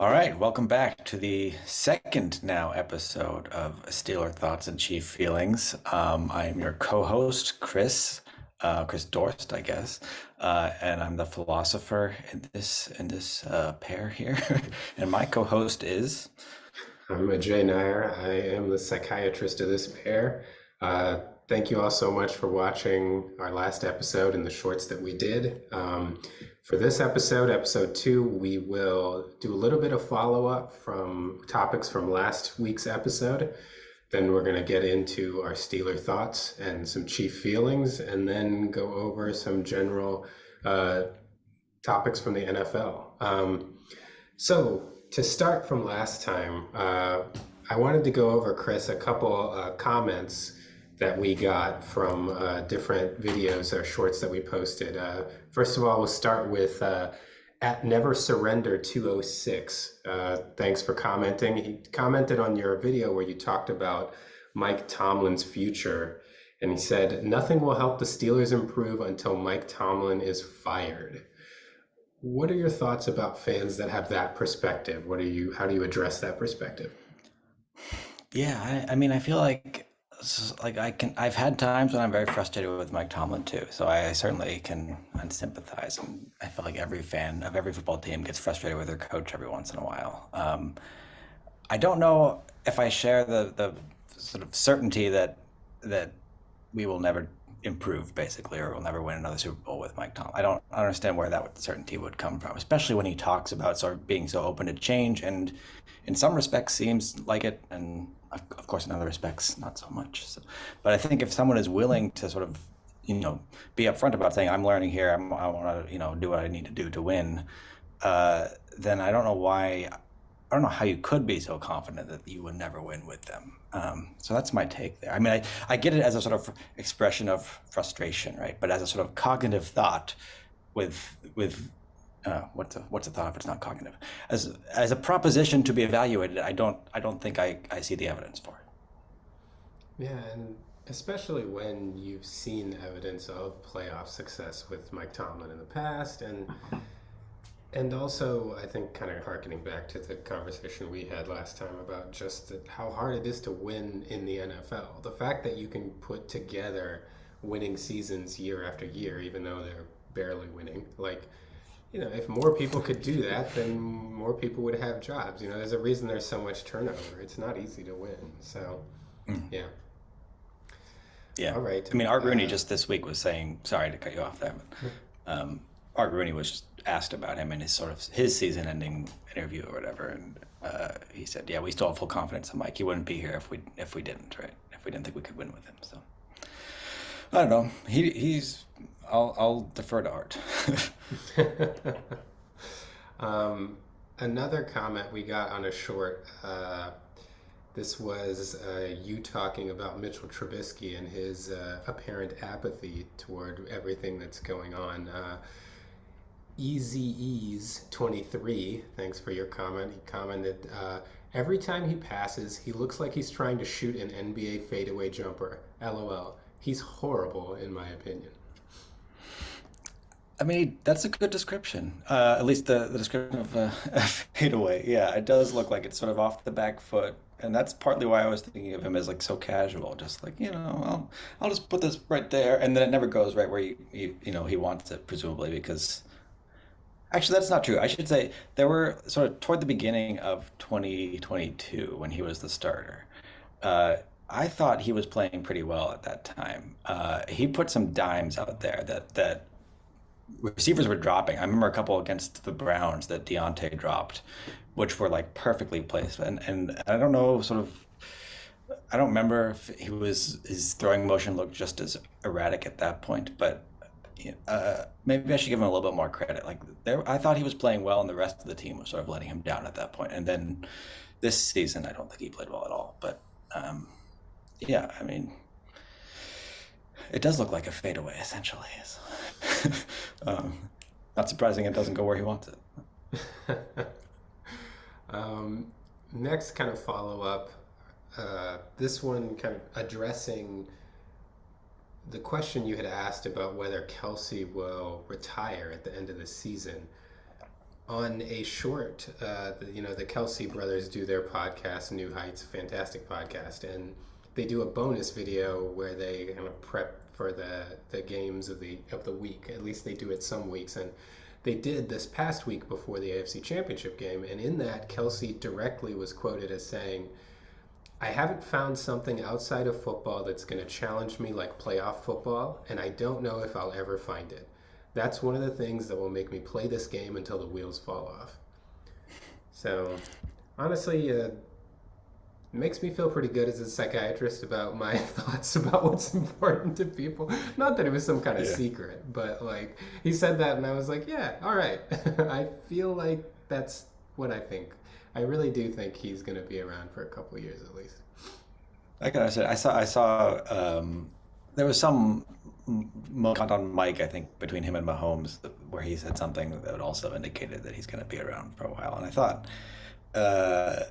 All right, welcome back to the second now episode of Steeler Thoughts and Chief Feelings. I am your co-host, Chris Dorst, I guess, and I'm the philosopher in this pair here. And my co-host is. I'm Ajay Nair. I am the psychiatrist of this pair. Thank you all so much for watching our last episode and the shorts that we did. For this episode, episode two, we will do a little bit of follow up from topics from last week's episode. Then we're going to get into our Steeler thoughts and some chief feelings, and then go over some general topics from the NFL. So to start from last time, I wanted to go over, Chris, a couple comments that we got from different videos or shorts that we posted. First of all, we'll start with at Never Surrender 206. Thanks for commenting. He commented on your video where you talked about Mike Tomlin's future, and he said, "Nothing will help the Steelers improve until Mike Tomlin is fired." What are your thoughts about fans that have that perspective? How do you address that perspective? Yeah, I mean, I feel like I've had times when I'm very frustrated with Mike Tomlin too. So I certainly can sympathize, and I feel like every fan of every football team gets frustrated with their coach every once in a while. I don't know if I share the sort of certainty that we will never improve, basically, or we'll never win another Super Bowl with Mike Tomlin. I don't understand where certainty would come from, especially when he talks about sort of being so open to change, and in some respects seems like it, and of course in other respects not so much. So, but I think if someone is willing to sort of be upfront about saying I'm learning here, I want to do what I need to do to win, then I don't know how you could be so confident that you would never win with them. So that's my take there. I mean, I get it as a sort of expression of frustration, right? But as a sort of cognitive thought, with what's a thought if it's not cognitive? As a proposition to be evaluated, I don't think I see the evidence for it. Yeah, and especially when you've seen evidence of playoff success with Mike Tomlin in the past, and also I think kind of harkening back to the conversation we had last time about just how hard it is to win in the NFL. The fact that you can put together winning seasons year after year, even though they're barely winning, like, if more people could do that, then more people would have jobs. There's a reason there's so much turnover. It's not easy to win. So, yeah. Yeah, All right. I mean, Art Rooney just this week was saying, sorry to cut you off there, but Art Rooney was just asked about him in his sort of his season-ending interview or whatever, and he said, "Yeah, we still have full confidence in Mike. He wouldn't be here if we didn't, right? If we didn't think we could win with him." So I don't know. He's. I'll defer to Art. um, Another comment we got on a short. This was you talking about Mitchell Trubisky and his apparent apathy toward everything that's going on. Easy Ease 23, thanks for your comment. He commented, every time he passes, he looks like he's trying to shoot an NBA fadeaway jumper. LOL. He's horrible, in my opinion. I mean, that's a good description. At least the description of a fadeaway. Yeah, it does look like it's sort of off the back foot, and that's partly why I was thinking of him as like so casual, just like I'll just put this right there, and then it never goes right where he wants it, presumably because actually that's not true. I should say there were sort of toward the beginning of 2022 when he was the starter. Uh, I thought he was playing pretty well at that time. He put some dimes out there that receivers were dropping. I remember a couple against the Browns that Deontay dropped, which were like perfectly placed. And I don't know, I don't remember if his throwing motion looked just as erratic at that point, but maybe I should give him a little bit more credit. Like there, I thought he was playing well, and the rest of the team was sort of letting him down at that point. And then this season, I don't think he played well at all. But um, yeah, I mean, it does look like a fadeaway, essentially. So, um, not surprising it doesn't go where he wants it. um, Next, kind of follow up. This one kind of addressing the question you had asked about whether Kelsey will retire at the end of the season. on a short, the Kelsey brothers do their podcast, New Heights, fantastic podcast, and they do a bonus video where they kind of prep for the games of the week. At least they do it some weeks, and they did this past week before the AFC Championship game, and in that, Kelsey directly was quoted as saying, "I haven't found something outside of football that's going to challenge me like playoff football, and I don't know if I'll ever find it. That's one of the things that will make me play this game until the wheels fall off." So, honestly, it makes me feel pretty good as a psychiatrist about my thoughts about what's important to people. Not that it was some kind of Yeah. secret, but like he said that, and I was like, yeah, all right. I feel like that's what I think. I really do think he's going to be around for a couple of years at least. I can understand. I saw there was some moment on Mike, I think, between him and Mahomes where he said something that also indicated that he's going to be around for a while. And I thought, uh,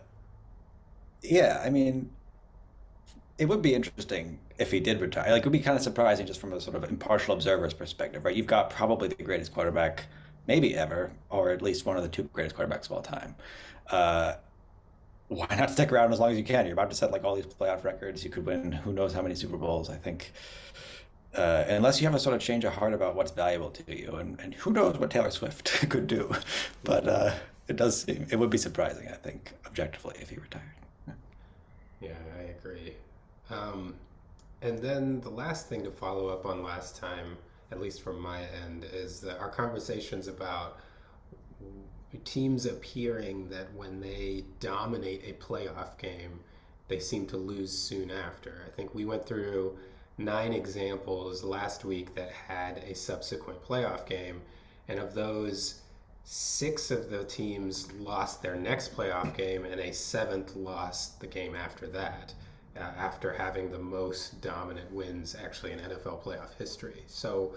yeah, I mean, it would be interesting if he did retire. Like, it would be kind of surprising just from a sort of impartial observer's perspective, right? You've got probably the greatest quarterback, maybe ever, or at least one of the two greatest quarterbacks of all time. Uh, why not stick around as long as you can? You're about to set like all these playoff records. You could win who knows how many Super Bowls. I think, unless you have a sort of change of heart about what's valuable to you, and who knows what Taylor Swift could do. But it does seem it would be surprising. I think objectively if he retired. Yeah, I agree. Um, and then the last thing to follow up on last time, at least from my end, is that our conversations about teams appearing that when they dominate a playoff game, they seem to lose soon after. I think we went through 9 examples last week that had a subsequent playoff game, and of those, 6 of the teams lost their next playoff game, and a seventh lost the game after that, after having the most dominant wins actually in NFL playoff history. So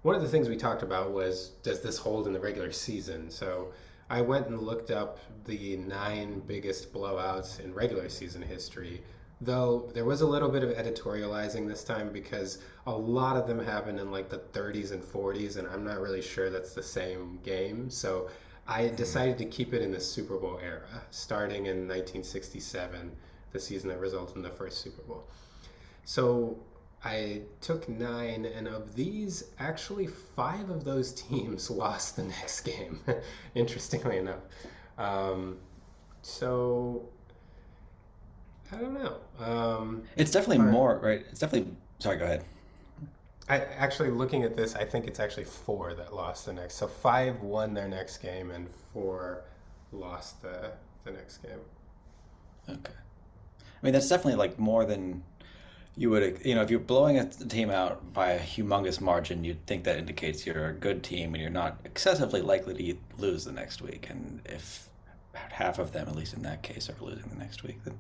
one of the things we talked about was, does this hold in the regular season? So I went and looked up the 9 biggest blowouts in regular season history, though there was a little bit of editorializing this time because a lot of them happened in like the 30s and 40s, and I'm not really sure that's the same game. So I decided to keep it in the Super Bowl era, starting in 1967, the season that resulted in the first Super Bowl. So I took 9, and of these, actually 5 of those teams lost the next game, interestingly enough. Um, so I don't know. It's definitely Are, more, right? It's definitely. Sorry, go ahead. I actually looking at this, I think it's actually 4 that lost the next. So 5 won their next game, and 4 lost the next game. Okay. I mean, that's definitely like more than you would, if you're blowing a team out by a humongous margin, you'd think that indicates you're a good team and you're not excessively likely to lose the next week. And if half of them, at least in that case, are losing the next week, then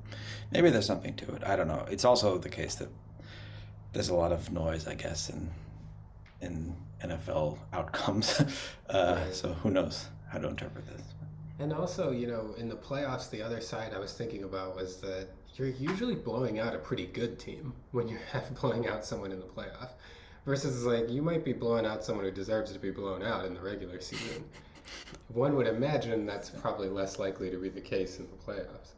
maybe there's something to it. I don't know. It's also the case that there's a lot of noise, I guess, in NFL outcomes. Right. So who knows how to interpret this? And also, in the playoffs, the other side I was thinking about was that you're usually blowing out a pretty good team when you're blowing out someone in the playoffs. Versus, like, you might be blowing out someone who deserves to be blown out in the regular season. One would imagine that's probably less likely to be the case in the playoffs.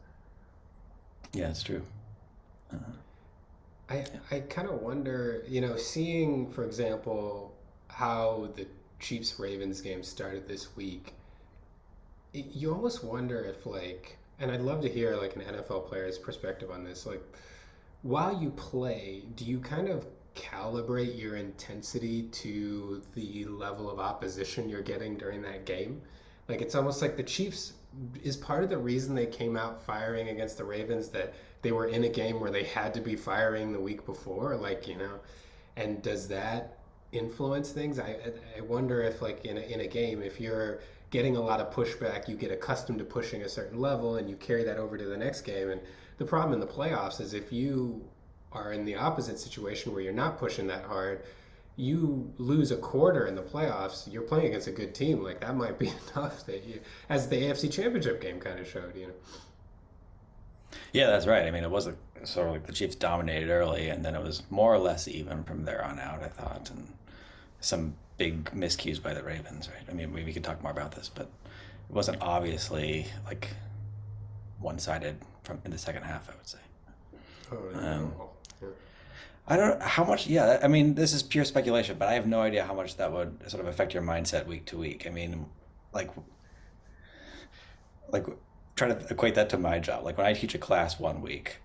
Yeah, it's true. Uh, I, yeah. I kind of wonder, seeing, for example, how the Chiefs Ravens game started this week, you almost wonder if, like, and I'd love to hear like an NFL player's perspective on this, like, while you play, do you kind of calibrate your intensity to the level of opposition you're getting during that game? Like, it's almost like the Chiefs is part of the reason they came out firing against the Ravens, that they were in a game where they had to be firing the week before, like, and does that influence things? I wonder if, like, in a game, if you're getting a lot of pushback, you get accustomed to pushing a certain level and you carry that over to the next game. And the problem in the playoffs is if you are in the opposite situation where you're not pushing that hard, you lose a quarter in the playoffs, you're playing against a good team. Like, that might be enough that you, as the AFC Championship game kind of showed. Yeah, that's right. I mean, it was sort of like the Chiefs dominated early, and then it was more or less even from there on out, I thought. And some big miscues by the Ravens, right? I mean, we could talk more about this, but it wasn't obviously like one-sided from in the second half, I would say. Oh, not at Um, all. Yeah. I don't how much. Yeah, I mean, this is pure speculation, but I have no idea how much that would sort of affect your mindset week to week. I mean, like like try to equate that to my job. Like when I teach a class one week,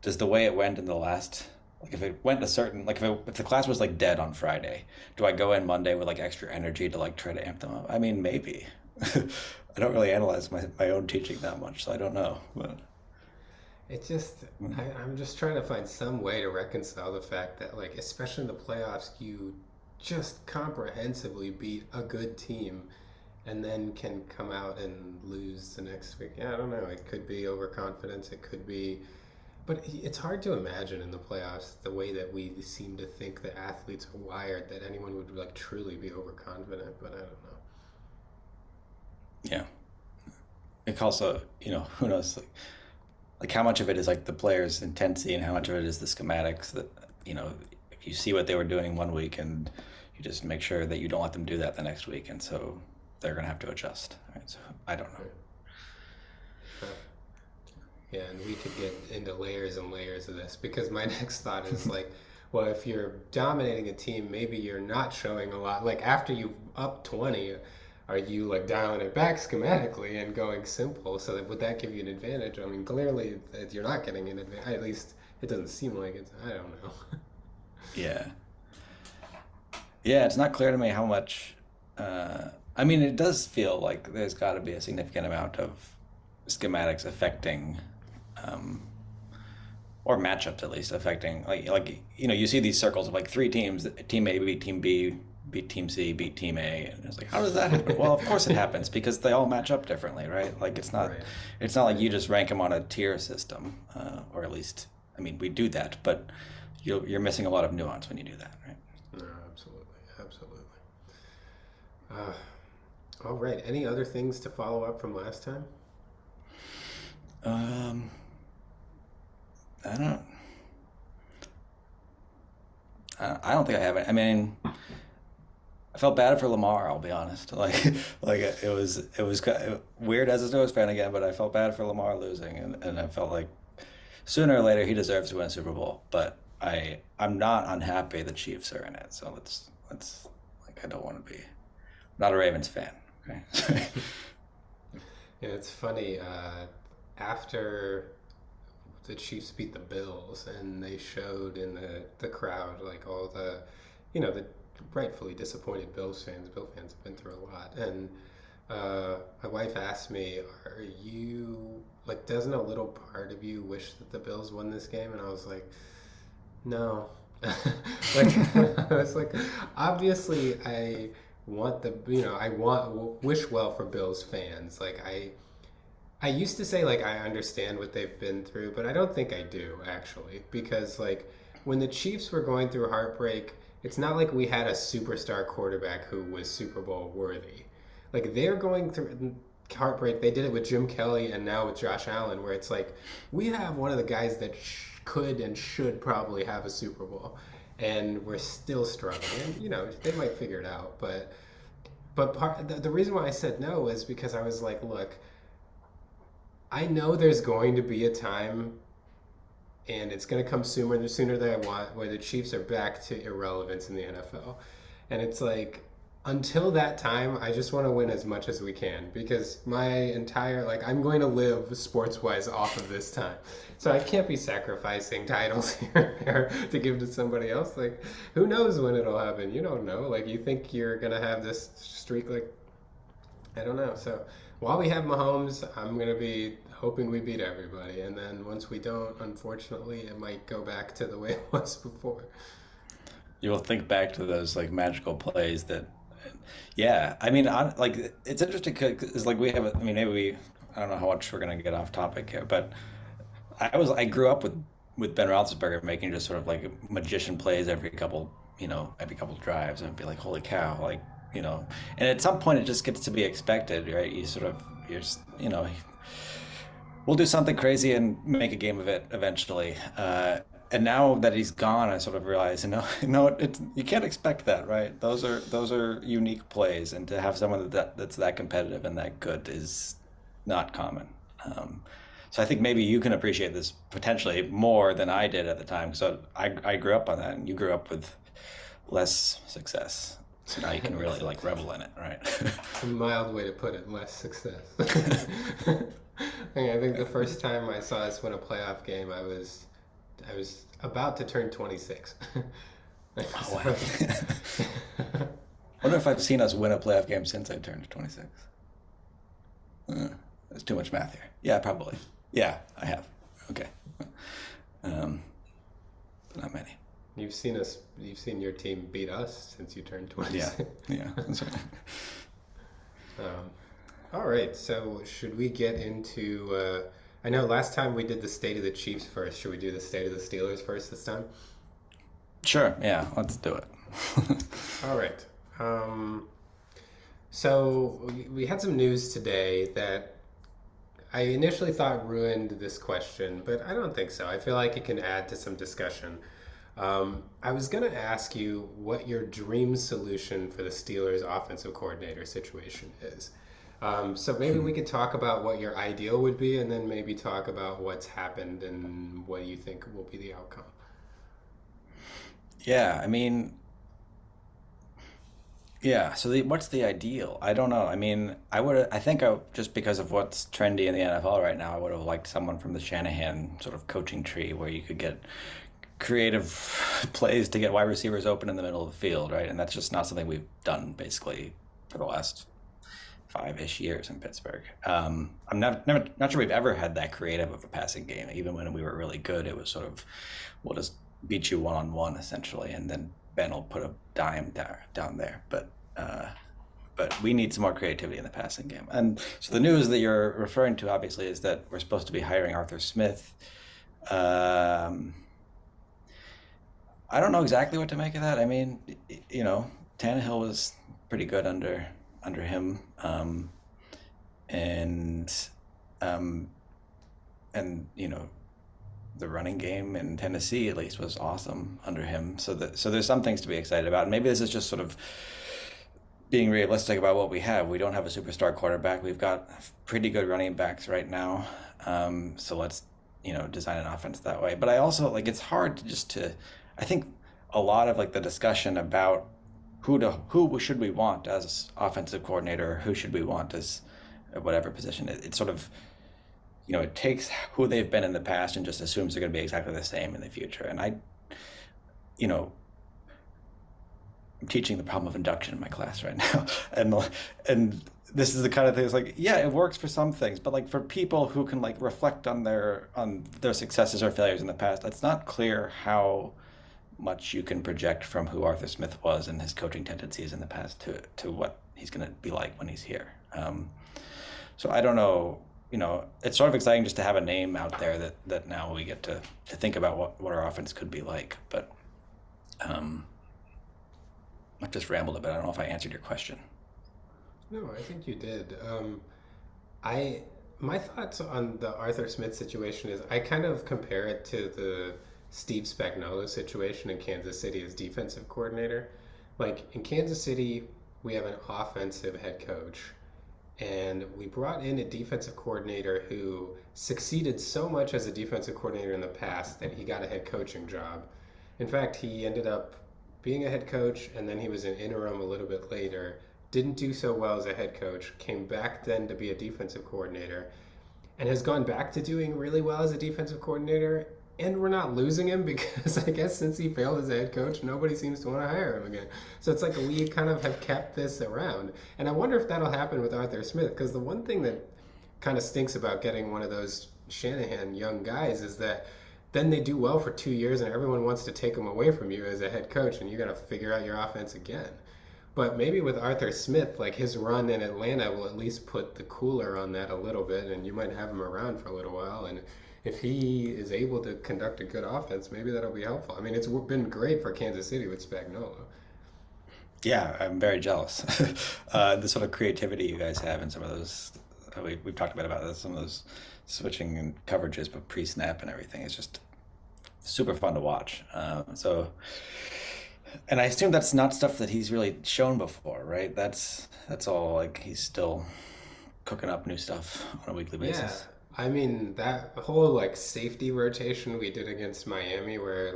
does the way it went in the last like if it went a certain like if the class was like dead on Friday, do I go in Monday with like extra energy to like try to amp them up? I mean, maybe. I don't really analyze my own teaching that much, so I don't know. But It just, I'm just trying to find some way to reconcile the fact that, like, especially in the playoffs, you just comprehensively beat a good team and then can come out and lose the next week. Yeah, I don't know. It could be overconfidence. It could be, but it's hard to imagine in the playoffs the way that we seem to think that athletes are wired that anyone would like truly be overconfident. But I don't know. yeah, it also who knows like how much of it is like the players' intensity and how much of it is the schematics that if you see what they were doing one week and you just make sure that you don't let them do that the next week, and so they're gonna have to adjust. Right? So I don't know. Right. Uh, Yeah, and we could get into layers and layers of this because my next thought is like, well, if you're dominating a team, maybe you're not showing a lot. Like after you up 20, are you like dialing it back schematically and going simple? So that would that give you an advantage? I mean, clearly that you're not getting an advantage. At least it doesn't seem like it's. I don't know. Yeah, yeah, it's not clear to me how much. I mean, it does feel like there's got to be a significant amount of schematics affecting um, or matchups at least affecting you see these circles of like three teams: team A beat team B, beat team C, beat team A, and it's like how does that happen? Well, of course it happens because they all match up differently, right? Like Right. it's not like you just rank them on a tier system, or at least I mean we do that, but you're missing a lot of nuance when you do that, right? No, absolutely, absolutely. Uh, all right. Any other things to follow up from last time? Um, I don't I don't think I have it. I mean, I felt bad for Lamar. I'll be honest. Like it was weird as a Steelers fan again, but I felt bad for Lamar losing, and I felt like sooner or later he deserves to win a Super Bowl. But I'm not unhappy the Chiefs are in it. So let's like I don't want to be not a Ravens fan. Okay. Yeah, it's funny. After the Chiefs beat the Bills, and they showed in the crowd like all the rightfully disappointed Bills fans. Bill fans have been through a lot, and my wife asked me, "Are you like? Doesn't a little part of you wish that the Bills won this game?" And I was like, "No." Like I was like, obviously I want I want wish well for Bills fans. Like I used to say like I understand what they've been through, but I don't think I do actually because like when the Chiefs were going through heartbreak, it's not like we had a superstar quarterback who was Super Bowl worthy. Like they're going through heartbreak. They did it with Jim Kelly and now with Josh Allen, where it's like we have one of the guys that could and should probably have a Super Bowl, and we're still struggling. And they might figure it out, but the reason why I said no was because I was like, look, I know there's going to be a time, and it's going to come sooner than I want, where the Chiefs are back to irrelevance in the NFL. And it's like, until that time, I just want to win as much as we can because my entire, like, I'm going to live sports wise off of this time. So I can't be sacrificing titles here and there to give to somebody else. Like, who knows when it'll happen? You don't know. Like, you think you're going to have this streak, like, I don't know. So while we have Mahomes, I'm going to be hoping we beat everybody. And then once we don't, unfortunately, it might go back to the way it was before. You will think back to those like magical plays that, yeah. I mean, like it's interesting because like we have. I mean, maybe I don't know how much we're gonna get off topic here, but I grew up with Ben Roethlisberger making just sort of like magician plays every couple drives, and be like, holy cow, like And at some point, it just gets to be expected, right? You're just, we'll do something crazy and make a game of it eventually. And now that he's gone, I sort of realize, it's you can't expect that, right? Those are unique plays, and to have someone that's that competitive and that good is not common. Um, so I think maybe you can appreciate this potentially more than I did at the time. So I grew up on that, and you grew up with less success. So now you can really It's like revel in it, right? a mild way to put it, less success. I think the first time I saw us win a playoff game, I was about to turn 26. Oh So, wow. I wonder if I've seen us win a playoff game since I turned 26. Uh, there's too much math here. Yeah, probably. Yeah, I have. Okay. Um, but not many. you've seen your team beat us since you turned Yeah, 26. yeah. That's right. Um, all right, so should we get into? I know last time we did the state of the Chiefs first. Should we do the state of the Steelers first this time? Sure. Yeah, let's do it. All right. Um, so we had some news today that I initially thought ruined this question, but I don't think so. I feel like it can add to some discussion. I was going to ask you what your dream solution for the Steelers offensive coordinator situation is. So maybe we could talk about what your ideal would be, and then maybe talk about what's happened and what you think will be the outcome. Yeah, I mean, yeah. So what's the ideal? I don't know. I mean, I think just because of what's trendy in the NFL right now, I would have liked someone from the Shanahan sort of coaching tree where you could get creative plays to get wide receivers open in the middle of the field, right? And that's just not something we've done basically for the last five-ish years in Pittsburgh. I'm not sure we've ever had that creative of a passing game. Even when we were really good, it was sort of we'll just beat you one on one essentially, and then Ben will put a dime down there. But we need some more creativity in the passing game. And so the news that you're referring to obviously is that we're supposed to be hiring Arthur Smith. Um, I don't know exactly what to make of that. I mean, Tannehill was pretty good under him, and um, and the running game in Tennessee at least was awesome under him. So there's some things to be excited about. And maybe this is just sort of being realistic about what we have. We don't have a superstar quarterback. We've got pretty good running backs right now. So let's design an offense that way. But I also like it's hard to just to. I think a lot of like the discussion about who should we want as offensive coordinator, who should we want as whatever position. It sort of it takes who they've been in the past and just assumes they're going to be exactly the same in the future. And you know, I'm teaching the problem of induction in my class right now, and this is the kind of thing. It's like, yeah, it works for some things, but like for people who can like reflect on their successes or failures in the past, it's not clear how much you can project from who Arthur Smith was and his coaching tendencies in the past to what he's going to be like when he's here. So I don't know. It's sort of exciting just to have a name out there that now we get to think about what our offense could be like. But um, I've just rambled a bit. I don't know if I answered your question. No, I think you did. I my thoughts on the Arthur Smith situation is I kind of compare it to the Steve Spagnuolo situation in Kansas City as defensive coordinator. Like in Kansas City, we have an offensive head coach, and we brought in a defensive coordinator who succeeded so much as a defensive coordinator in the past that he got a head coaching job. In fact, he ended up being a head coach, and then he was an interim a little bit later. Didn't do so well as a head coach, came back then to be a defensive coordinator, and has gone back to doing really well as a defensive coordinator. And we're not losing him because I guess since he failed as a head coach, nobody seems to want to hire him again. So it's like we kind of have kept this around. And I wonder if that'll happen with Arthur Smith, because the one thing that kind of stinks about getting one of those Shanahan young guys is that then they do well for 2 years and everyone wants to take them away from you as a head coach and you got to figure out your offense again. But maybe with Arthur Smith, like his run in Atlanta will at least put the cooler on that a little bit, and you might have him around for a little while. And if he is able to conduct a good offense, maybe that'll be helpful. I mean, it's been great for Kansas City with Spagnuolo. Yeah, I'm very jealous. The sort of creativity you guys have in some of those. We've talked about this, some of those switching and coverages, but pre-snap and everything is just super fun to watch. And I assume that's not stuff that he's really shown before, right? That's all like he's still cooking up new stuff on a weekly Yeah, basis. I mean that whole like safety rotation we did against Miami, where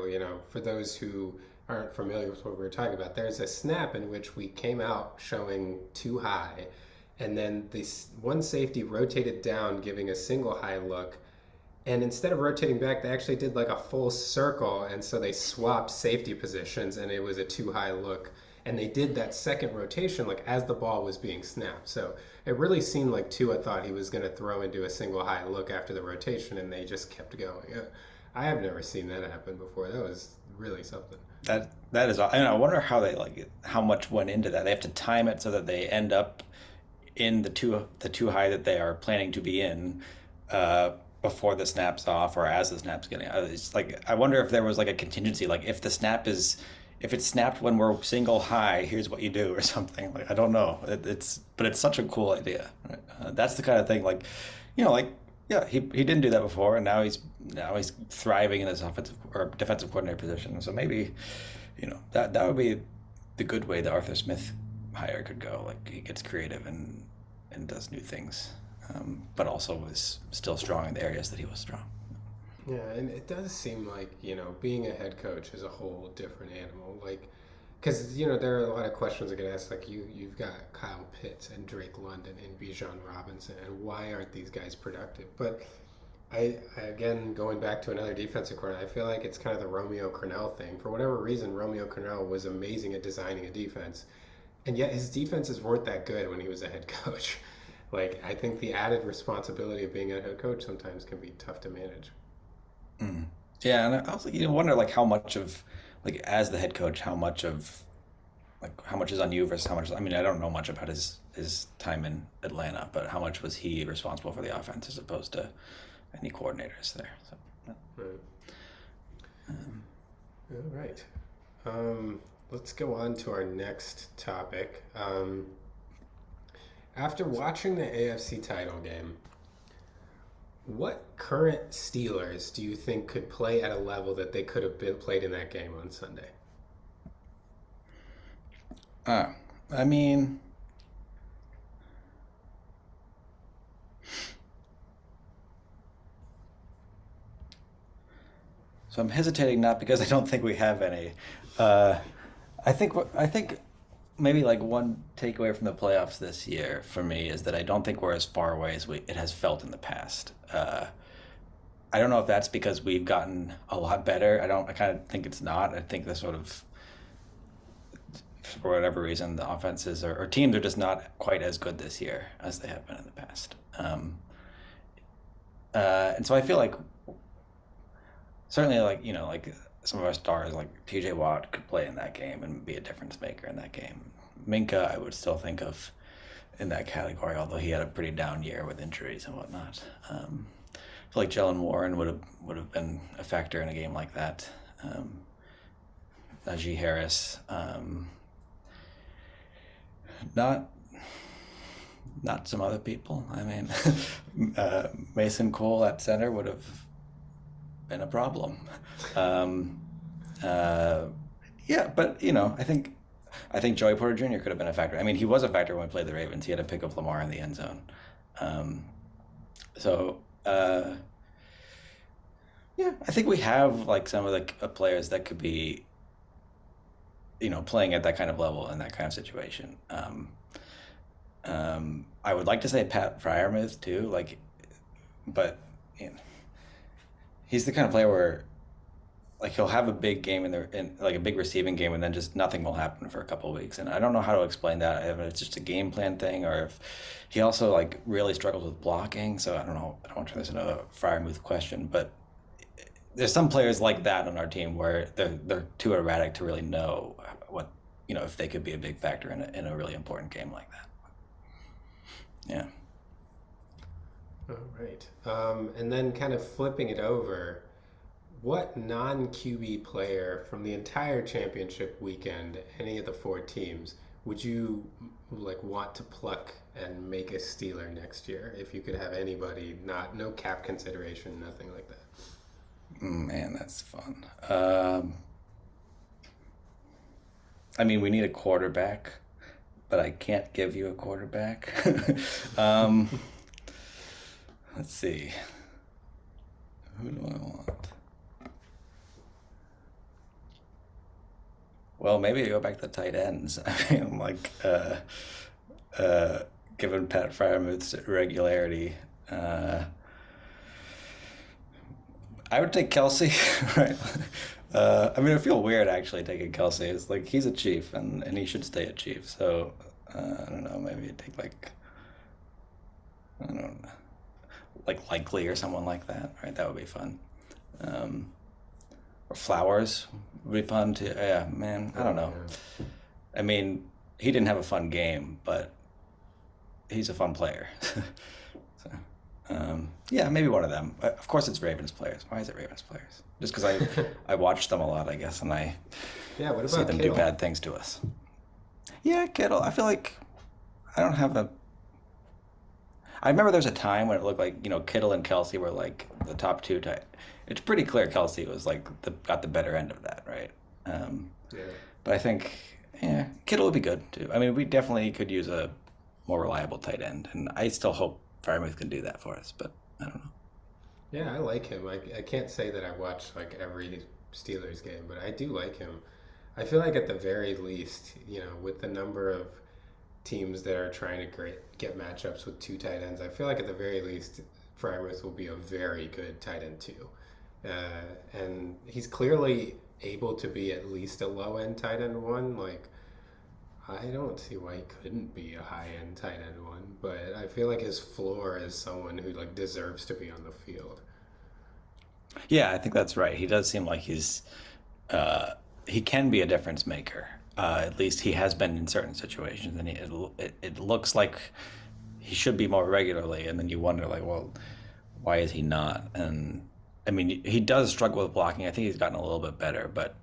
for those who aren't familiar with what we were talking about, there's a snap in which we came out showing too high, and then this one safety rotated down, giving a single high look, and instead of rotating back, they actually did like a full circle, and so they swapped safety positions, and it was a too high look. And they did that second rotation like as the ball was being snapped. So it really seemed like Tua thought he was going to throw into a single high look after the rotation, and they just kept going. I have never seen that happen before. That was really something. That is, and I wonder how they like how much went into that. They have to time it so that they end up in the two high that they are planning to be in uh, before the snap's off or as the snap's getting. It's like I wonder if there was like a contingency, like if it's snapped when we're single high, here's what you do or something. Like I don't know. But it's such a cool idea. Right? That's the kind of thing like, like yeah, he didn't do that before, and now he's thriving in this offensive or defensive coordinator position. So maybe, that would be the good way the Arthur Smith hire could go. Like he gets creative and does new things, but also is still strong in the areas that he was strong. Yeah, and it does seem like, being a head coach is a whole different animal. Like, because, there are a lot of questions that get asked, like, you've got Kyle Pitts and Drake London and Bijan Robinson, and why aren't these guys productive? But again, going back to another defensive coordinator, I feel like it's kind of the Romeo Crennel thing. For whatever reason, Romeo Crennel was amazing at designing a defense, and yet his defenses weren't that good when he was a head coach. Like, I think the added responsibility of being a head coach sometimes can be tough to manage. Mm. Yeah, and I also wonder like how much of like as the head coach, how much of like how much is on you versus how much. I mean, I don't know much about his time in Atlanta, but how much was he responsible for the offense as opposed to any coordinators there? So, yeah. Right. All right. Let's go on to our next topic. After watching the AFC title game, what current Steelers do you think could play at a level that they could have been played in that game on Sunday? uh, I mean, so I'm hesitating not because I don't think we have any. Uh, I think maybe like one takeaway from the playoffs this year for me is that I don't think we're as far away as it has felt in the past. I don't know if that's because we've gotten a lot better. I don't. I kind of think it's not. I think the sort of for whatever reason the offenses or teams are just not quite as good this year as they have been in the past. And so I feel like certainly like like some of our stars like T.J. Watt could play in that game and be a difference maker in that game. Minka, I would still think of in that category, although he had a pretty down year with injuries and whatnot. I feel like Jalen Warren would have been a factor in a game like that. Najee Harris, not not some other people. I mean, Mason Cole at center would have been a problem. Um, uh, yeah, but I think Joey Porter Jr. could have been a factor. I mean, he was a factor when we played the Ravens. He had a pick of Lamar in the end zone. Um, so yeah, I think we have like some of the players that could be playing at that kind of level in that kind of situation. I would like to say Pat Fryermuth too, like, but you know, he's the kind of player where like he'll have a big game in like a big receiving game and then just nothing will happen for a couple of weeks and I don't know how to explain that if it's just a game plan thing or if he also like really struggles with blocking, so I don't know. I don't want to turn this into a Fryermuth question, but there's some players like that on our team where they're too erratic to really know what if they could be a big factor in a really important game like that. Yeah. All right. And then kind of flipping it over, what non-QB player from the entire championship weekend, any of the four teams, would you like want to pluck and make a Steeler next year if you could have anybody, not no cap consideration, nothing like that? Man, that's fun. I mean, we need a quarterback, but I can't give you a quarterback. um, let's see. Who do I want? Well, maybe I go back to tight ends. I mean, like, uh, given Pat Fryermuth's regularity, uh, I would take Kelsey, right? I mean, I feel weird actually taking Kelsey. It's like he's a Chief, and he should stay a Chief. So I don't know. Maybe I'd take like I don't know, like Likely or someone like that. Right? That would be fun. Um, or Flowers would be fun too. Yeah, man. I don't Oh know. yeah. I mean, he didn't have a fun game, but he's a fun player. So, yeah, maybe one of them. Of course, it's Ravens players. Why is it Ravens players? Just because I watch them a lot, I guess, and I Yeah, what see about them do Kittle? bad things to us. Yeah, Kittle. I feel like I don't have a. I remember there was a time when it looked like Kittle and Kelsey were like the top two. It's pretty clear Kelsey was like got the better end of that, right? Um, Yeah. but I think Kittle would be good too. I mean, we definitely could use a more reliable tight end, and I still hope Firemouth can do that for us. But I don't know. Yeah, I like him. I can't say that I watch like every Steelers game, but I do like him. I feel like at the very least, with the number of teams that are trying to get matchups with two tight ends, I feel like at the very least, Frymouth will be a very good tight end too. And he's clearly able to be at least a low end tight end one. Like, I don't see why he couldn't be a high end tight end one, but I feel like his floor is someone who like deserves to be on the field. Yeah, I think that's right. He does seem like uh, he can be a difference maker. At least he has been in certain situations, and it looks like he should be more regularly. And then you wonder, like, well, why is he not? And I mean, he does struggle with blocking. I think he's gotten a little bit better, but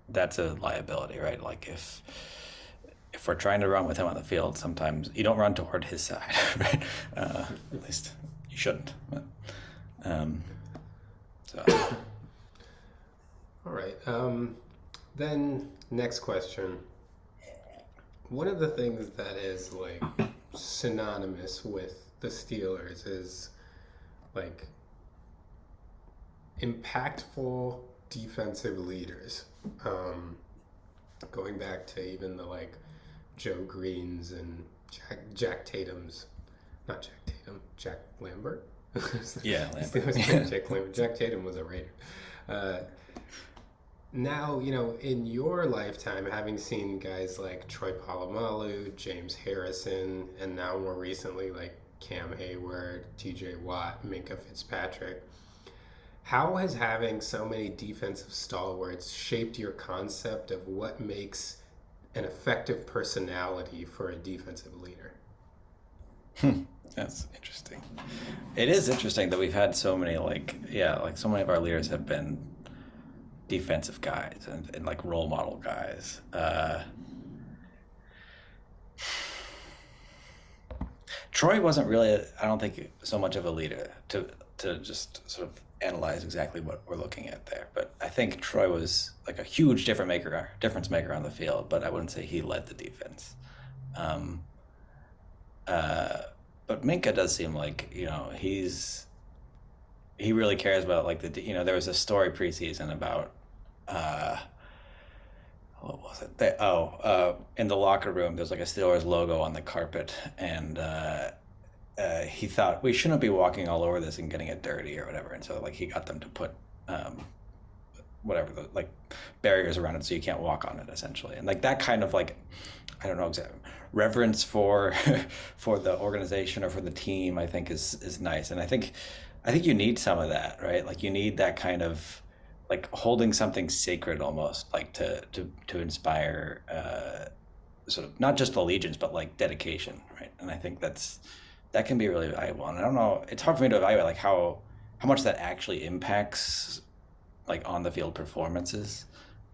that's a liability, right? Like if we're trying to run with him on the field, sometimes you don't run toward his side, right? At least you shouldn't. But, um, so All right. Then next question. One of the things that is like synonymous with the Steelers is like impactful defensive leaders. Um, Going back to even the like Joe Greens and Jack Tatum's, not Jack Tatum, Jack Lambert. yeah, Lambert. Steelers picked Jack Lambert. Jack Tatum was a Raider. Uh, Now, in your lifetime, having seen guys like Troy Polamalu, James Harrison, and now more recently like Cam Hayward, TJ Watt, Minka Fitzpatrick, how has having so many defensive stalwarts shaped your concept of what makes an effective personality for a defensive leader? That's interesting. It is interesting that we've had so many like so many of our leaders have been defensive guys and like role model guys. Troy wasn't really, I don't think, so much of a leader to just sort of analyze exactly what we're looking at there. But I think Troy was like a huge difference maker on the field. But I wouldn't say he led the defense. Um, uh, but Minka does seem like he really cares about like there was a story preseason about uh, what was it? In the locker room, there's like a Steelers logo on the carpet, and he thought we shouldn't be walking all over this and getting it dirty or whatever, and so like he got them to put um, whatever the like barriers around it so you can't walk on it essentially, and like that kind of like I don't know exactly reverence for for the organization or for the team I think is nice, and I think you need some of that, right? Like you need that kind of like holding something sacred almost like to inspire sort of not just allegiance but like dedication, right? And I think that can be really valuable, and I don't know, it's hard for me to evaluate like how much that actually impacts like on the field performances.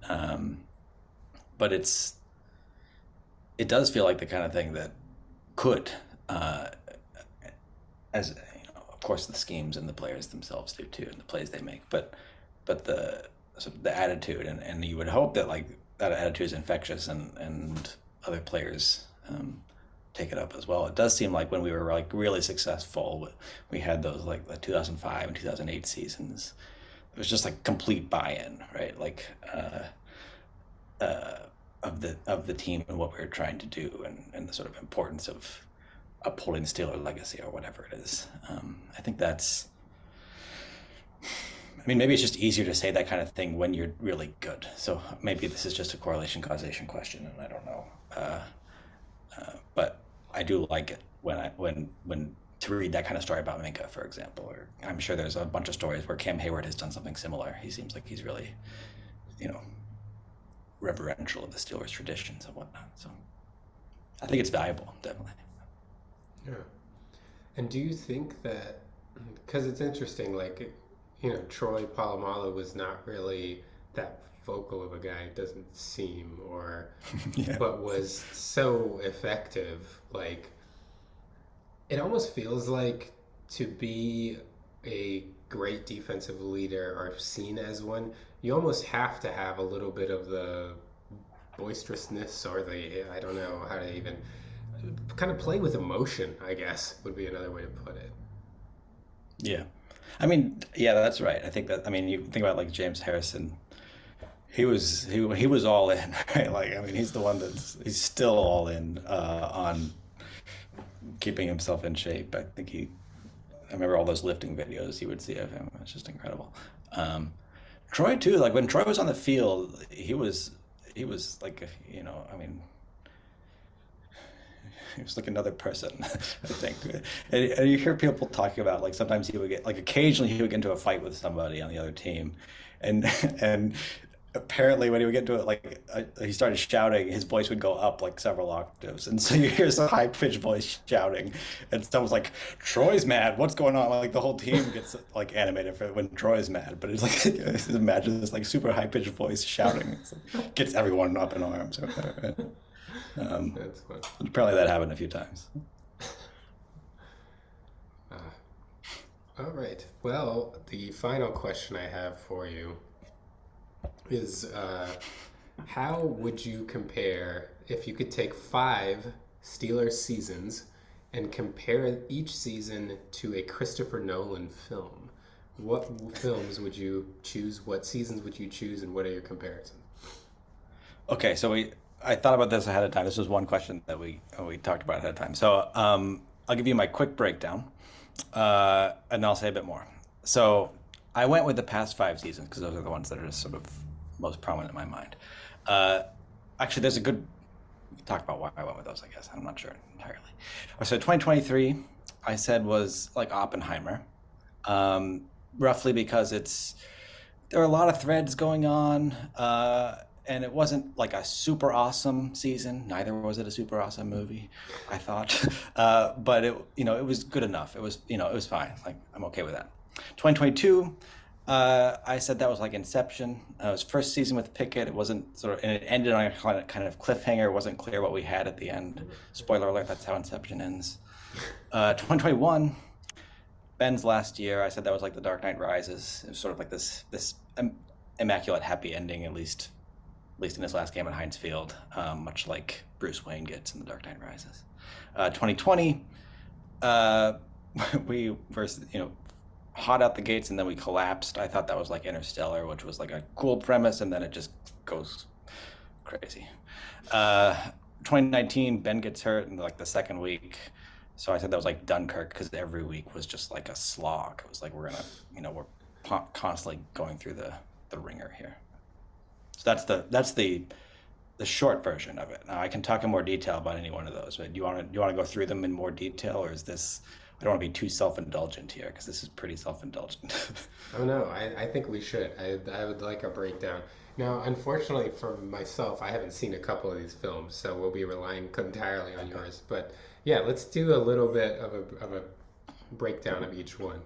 um, but it does feel like the kind of thing that could, uh, as of course the schemes and the players themselves do too, and the plays they make. But the sort of the attitude, and you would hope that like that attitude is infectious, and other players take it up as well. It does seem like when we were like really successful, we had those like the 2005 and 2008 seasons. It was just like complete buy-in, right? Like uh, of the team and what we were trying to do, and the sort of importance of upholding the Steeler legacy or whatever it is. I think that's. I mean, maybe it's just easier to say that kind of thing when you're really good. So maybe this is just a correlation causation question, and I don't know. But I do like it when to read that kind of story about Minka, for example. Or I'm sure there's a bunch of stories where Cam Hayward has done something similar. He seems like he's really, you know, reverential of the Steelers traditions and whatnot. So I think it's valuable, definitely. Yeah. And do you think that, because it's interesting, like, you know, Troy Polamalu was not really that vocal of a guy, it doesn't seem, or, Yeah. but was so effective. Like, it almost feels like to be a great defensive leader or seen as one, you almost have to have a little bit of the boisterousness or the, I don't know how to even kind of play with emotion, I guess would be another way to put it. Yeah. I mean, yeah, that's right. I think that, I mean, you think about like James Harrison, he was all in, right? Like, I mean, he's the one he's still all in on keeping himself in shape. I remember all those lifting videos you would see of him. It's just incredible. Troy too, like when Troy was on the field, he was like, you know, I mean, he was like another person, I think. And you hear people talking about like sometimes he would get like occasionally he would get into a fight with somebody on the other team, and and apparently when he would get into it, like he started shouting, his voice would go up like several octaves, and so you hear some high pitched voice shouting, and someone's like, "Troy's mad. What's going on?" Like the whole team gets like animated for when Troy's mad, but it's like imagine this like super high pitched voice shouting, gets everyone up in arms or whatever. Um, That's fun. Apparently that happened a few times. Uh, all right. Well, the final question I have for you is how would you compare if you could take 5 Steelers seasons and compare each season to a Christopher Nolan film? What films would you choose? What seasons would you choose, and what are your comparisons? Okay, so I thought about this ahead of time. This was one question that we talked about ahead of time. So I'll give you my quick breakdown, and I'll say a bit more. So I went with the past 5 seasons because those are the ones that are just sort of most prominent in my mind. Uh, Actually, there's a good we can talk about why I went with those. I guess I'm not sure entirely. So 2023, I said was like Oppenheimer, roughly because there are a lot of threads going on. And it wasn't like a super awesome season. Neither was it a super awesome movie, I thought. But it was good enough. It was fine. Like I'm okay with that. 2022, I said that was like Inception. It was first season with Pickett. It wasn't and it ended on a kind of cliffhanger. It wasn't clear what we had at the end. Spoiler alert: that's how Inception ends. 2021, Ben's last year. I said that was like The Dark Knight Rises. It was sort of like this immaculate happy ending, at least in his last game at Heinz Field, much like Bruce Wayne gets in The Dark Knight Rises. 2020, we first, hot out the gates, and then we collapsed. I thought that was like Interstellar, which was like a cool premise, and then it just goes crazy. 2019, Ben gets hurt in like the second week. So I said that was like Dunkirk because every week was just like a slog. It was like we're constantly going through the ringer here. So that's the short version of it. Now I can talk in more detail about any one of those. But do you want to go through them in more detail, or is this? I don't want to be too self-indulgent here because this is pretty self-indulgent. Oh no, I think we should. I would like a breakdown. Now, unfortunately for myself, I haven't seen a couple of these films, so we'll be relying entirely on yours. But yeah, let's do a little bit of a breakdown of each one.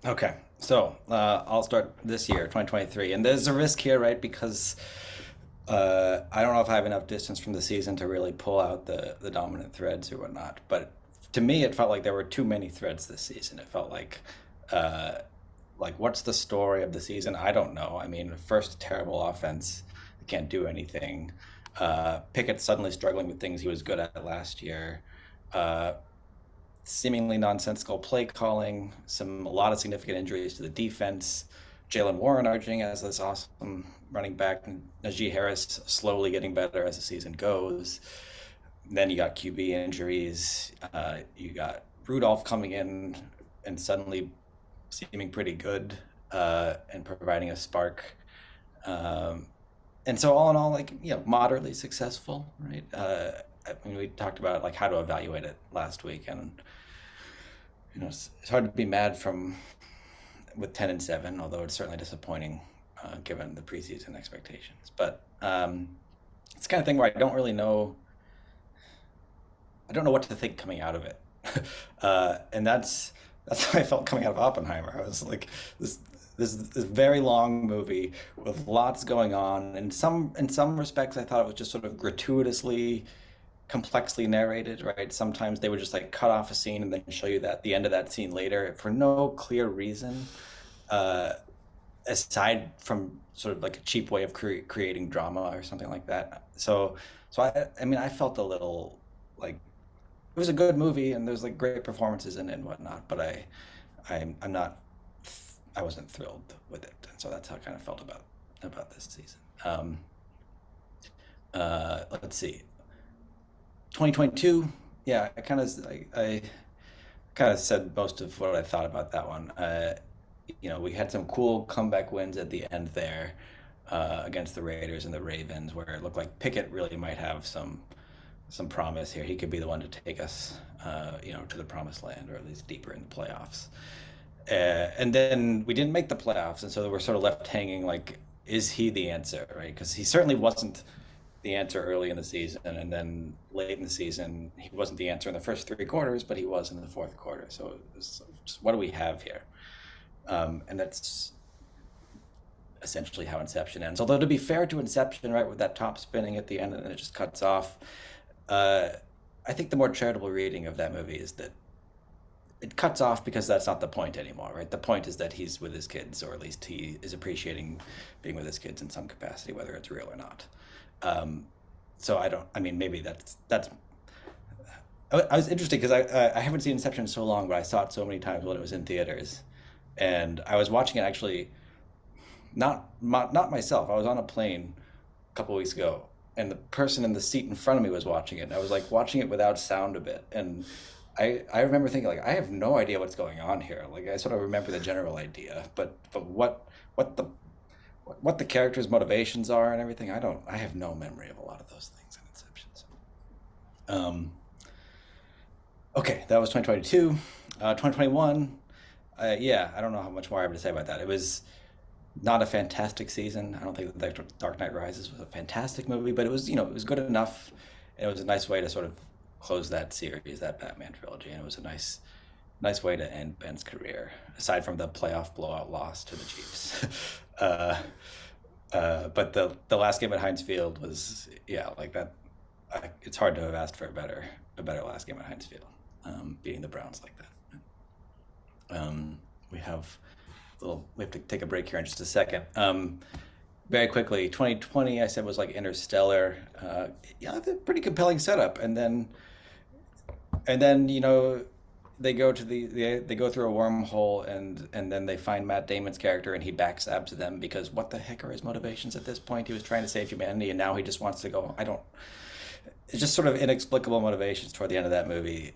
Okay, so I'll start this year, 2023, and there's a risk here, right? Because I don't know if I have enough distance from the season to really pull out the dominant threads or whatnot. But to me, it felt like there were too many threads this season. It felt uh, like what's the story of the season? I don't know. I mean, first terrible offense, they can't do anything. Pickett suddenly struggling with things he was good at last year. Uh, Seemingly nonsensical play calling, a lot of significant injuries to the defense. Jalen Warren emerging as this awesome running back, and Najee Harris slowly getting better as the season goes. Then you got QB injuries. You got Rudolph coming in and suddenly seeming pretty good and providing a spark. Um, and so all in all, like moderately successful, right? I mean, we talked about like how to evaluate it last week, and it's hard to be mad from with 10-7, although it's certainly disappointing given the preseason expectations. But it's the kind of thing where I don't know what to think coming out of it, and that's how I felt coming out of Oppenheimer. I was like, this very long movie with lots going on. In some respects, I thought it was just sort of gratuitously complexly narrated, right? Sometimes they would just like cut off a scene and then show you that the end of that scene later for no clear reason, uh, aside from sort of like a cheap way of creating drama or something like that. So I mean, I felt a little like it was a good movie and there's like great performances in it and whatnot, but I'm not I wasn't thrilled with it, and so that's how I kind of felt about this season. Let's see, 2022. Yeah, I kind of said most of what I thought about that one. We had some cool comeback wins at the end there against the Raiders and the Ravens, where it looked like Pickett really might have some promise here. He could be the one to take us, to the promised land, or at least deeper in the playoffs. And then we didn't make the playoffs, and so we're sort of left hanging. Like, is he the answer, right? Because he certainly wasn't the answer early in the season, and then late in the season, he wasn't the answer in the first three quarters, but he was in the fourth quarter. So just, what do we have here? And that's essentially how Inception ends. Although to be fair to Inception, right, with that top spinning at the end and then it just cuts off, uh, I think the more charitable reading of that movie is that it cuts off because that's not the point anymore, right? The point is that he's with his kids, or at least he is appreciating being with his kids in some capacity, whether it's real or not. Um, so I don't. I mean, maybe that's. I was interested because I haven't seen Inception in so long, but I saw it so many times when it was in theaters, and I was watching it actually not myself. I was on a plane a couple of weeks ago, and the person in the seat in front of me was watching it. And I was like watching it without sound a bit, and I remember thinking like I have no idea what's going on here. Like I sort of remember the general idea, but what the what the characters' motivations are and everything, I have no memory of a lot of those things in Inception. So. Um, okay, that was 2022. 2021. Yeah, I don't know how much more I have to say about that. It was not a fantastic season. I don't think that Dark Knight Rises was a fantastic movie, but it was good enough. And it was a nice way to sort of close that series, that Batman trilogy, and it was a nice way to end Ben's career. Aside from the playoff blowout loss to the Chiefs, uh, but the last game at Heinz Field was, yeah, like that. It's hard to have asked for a better last game at Heinz Field, beating the Browns like that. We have we have to take a break here in just a second. Very quickly, 2020, I said was like Interstellar. Yeah, the pretty compelling setup, and then they go to they go through a wormhole, and then they find Matt Damon's character, and he backstabs them because what the heck are his motivations at this point? He was trying to save humanity, and now he just wants to go. I don't. It's just sort of inexplicable motivations toward the end of that movie.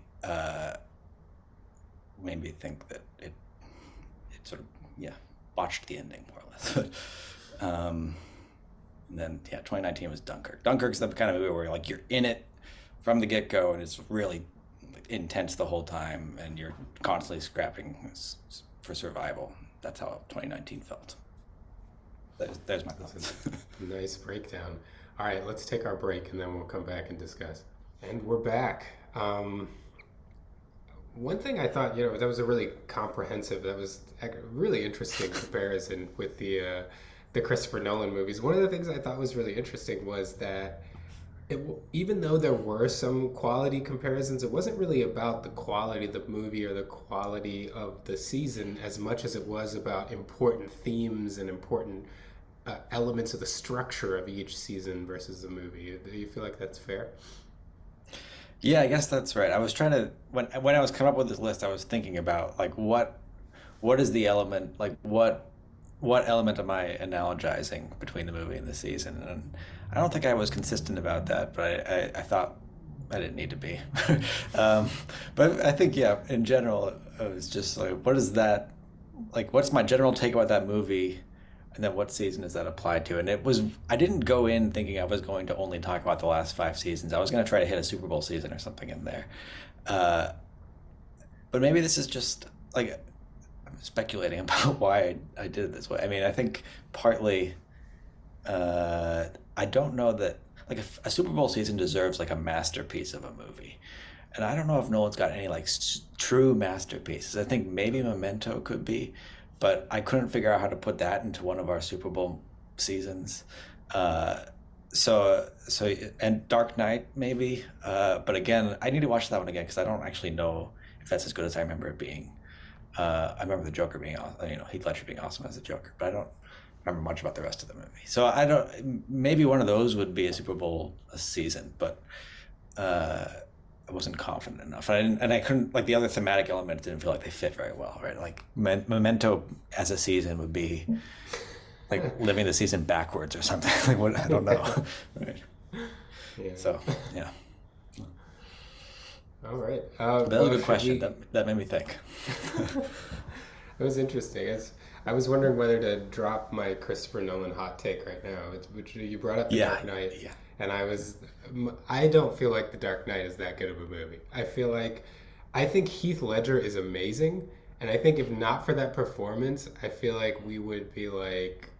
Made me think that it sort of, yeah, botched the ending more or less. And then, yeah, 2019 was Dunkirk. Dunkirk's the kind of movie where like you're in it from the get go, and it's really intense the whole time, and you're constantly scrapping for survival. That's how 2019 felt. There's my That's thoughts. a nice breakdown. All right, let's take our break and then we'll come back and discuss. And we're back. One thing I thought, that was a really comprehensive, that was a really interesting comparison with the Christopher Nolan movies. One of the things I thought was really interesting was that even though there were some quality comparisons, it wasn't really about the quality of the movie or the quality of the season as much as it was about important themes and important elements of the structure of each season versus the movie. Do you feel like that's fair? Yeah, I guess that's right. I was trying to when I was coming up with this list, I was thinking about like what is the element like what element am I analogizing between the movie and the season? And I don't think I was consistent about that, but I thought I didn't need to be. um, but I think yeah, in general, it was just like what is that like what's my general take about that movie, and then what season is that applied to? And it was I didn't go in thinking I was going to only talk about the last five seasons. I was going to try to hit a Super Bowl season or something in there. Uh, but maybe this is just like I'm speculating about why I did it this way. I mean, I think partly I don't know that like a Super Bowl season deserves like a masterpiece of a movie. And I don't know if Nolan's got any like true masterpieces. I think maybe Memento could be, but I couldn't figure out how to put that into one of our Super Bowl seasons. Uh, so and Dark Knight maybe, but again, I need to watch that one again because I don't actually know if that's as good as I remember it being. I remember the Joker being, Heath Ledger being awesome as a Joker, but I don't remember much about the rest of the movie. So I don't. Maybe one of those would be a Super Bowl season, but uh, I wasn't confident enough, and I couldn't like the other thematic elements didn't feel like they fit very well, right? Like Memento as a season would be like living the season backwards or something. Like what I don't know, right? Yeah. So yeah, All right. but that was a Well, good should question. we? That made me think. It was interesting. I was wondering whether to drop my Christopher Nolan hot take right now, which you brought up The Yeah, Dark Knight, yeah. and I don't feel like The Dark Knight is that good of a movie. I think Heath Ledger is amazing, and I think if not for that performance, I feel like we would be like,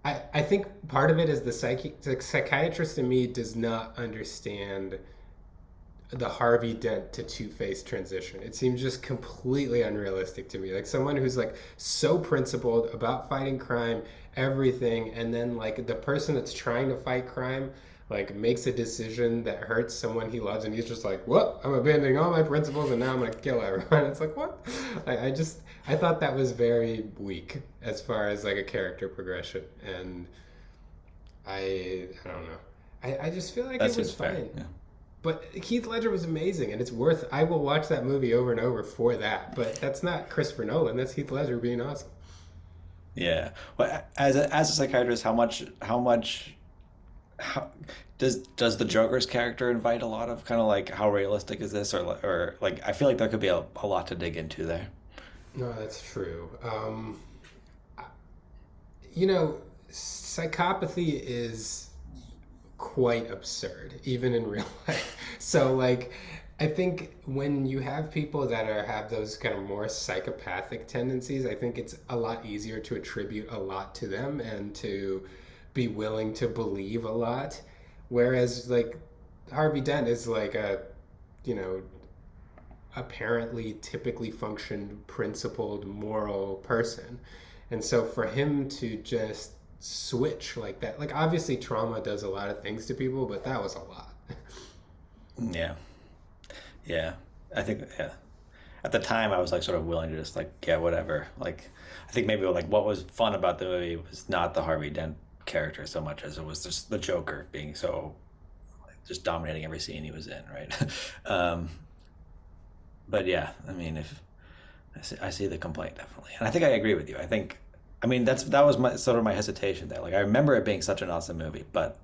I think part of it is the psychiatrist in me does not understand the Harvey Dent to Two Face transition. It seems just completely unrealistic to me. Like someone who's like so principled about fighting crime, everything, and then like the person that's trying to fight crime like makes a decision that hurts someone he loves, and he's just like, "What? I'm abandoning all my principles, and now I'm gonna kill everyone." It's like, what? I thought that was very weak as far as like a character progression, and I don't know. I just feel like That it was seems fair. fine. Yeah. But Heath Ledger was amazing, and it's worth. I will watch that movie over and over for that. But that's not Christopher Nolan. That's Heath Ledger being awesome. Yeah. Well, as a psychiatrist, how does the Joker's character invite a lot of kind of like how realistic is this or like I feel like there could be a lot to dig into there. No, that's true. You know, psychopathy is quite absurd, even in real life. So, like, I think when you have people that have those kind of more psychopathic tendencies, I think it's a lot easier to attribute a lot to them and to be willing to believe a lot. Whereas, like, Harvey Dent is like a, you know, apparently typically functioned, principled, moral person. And so for him to just switch like that, like obviously trauma does a lot of things to people, but that was a lot. Yeah. Yeah. I think yeah. At the time I was like sort of willing to just like yeah, whatever. Like I think maybe like what was fun about the movie was not the Harvey Dent character so much as it was just the Joker being so like, just dominating every scene he was in, right? um but yeah, I mean if I see the complaint definitely, and I think I agree with you. I think, I mean, that was my sort of my hesitation there. Like I remember it being such an awesome movie, but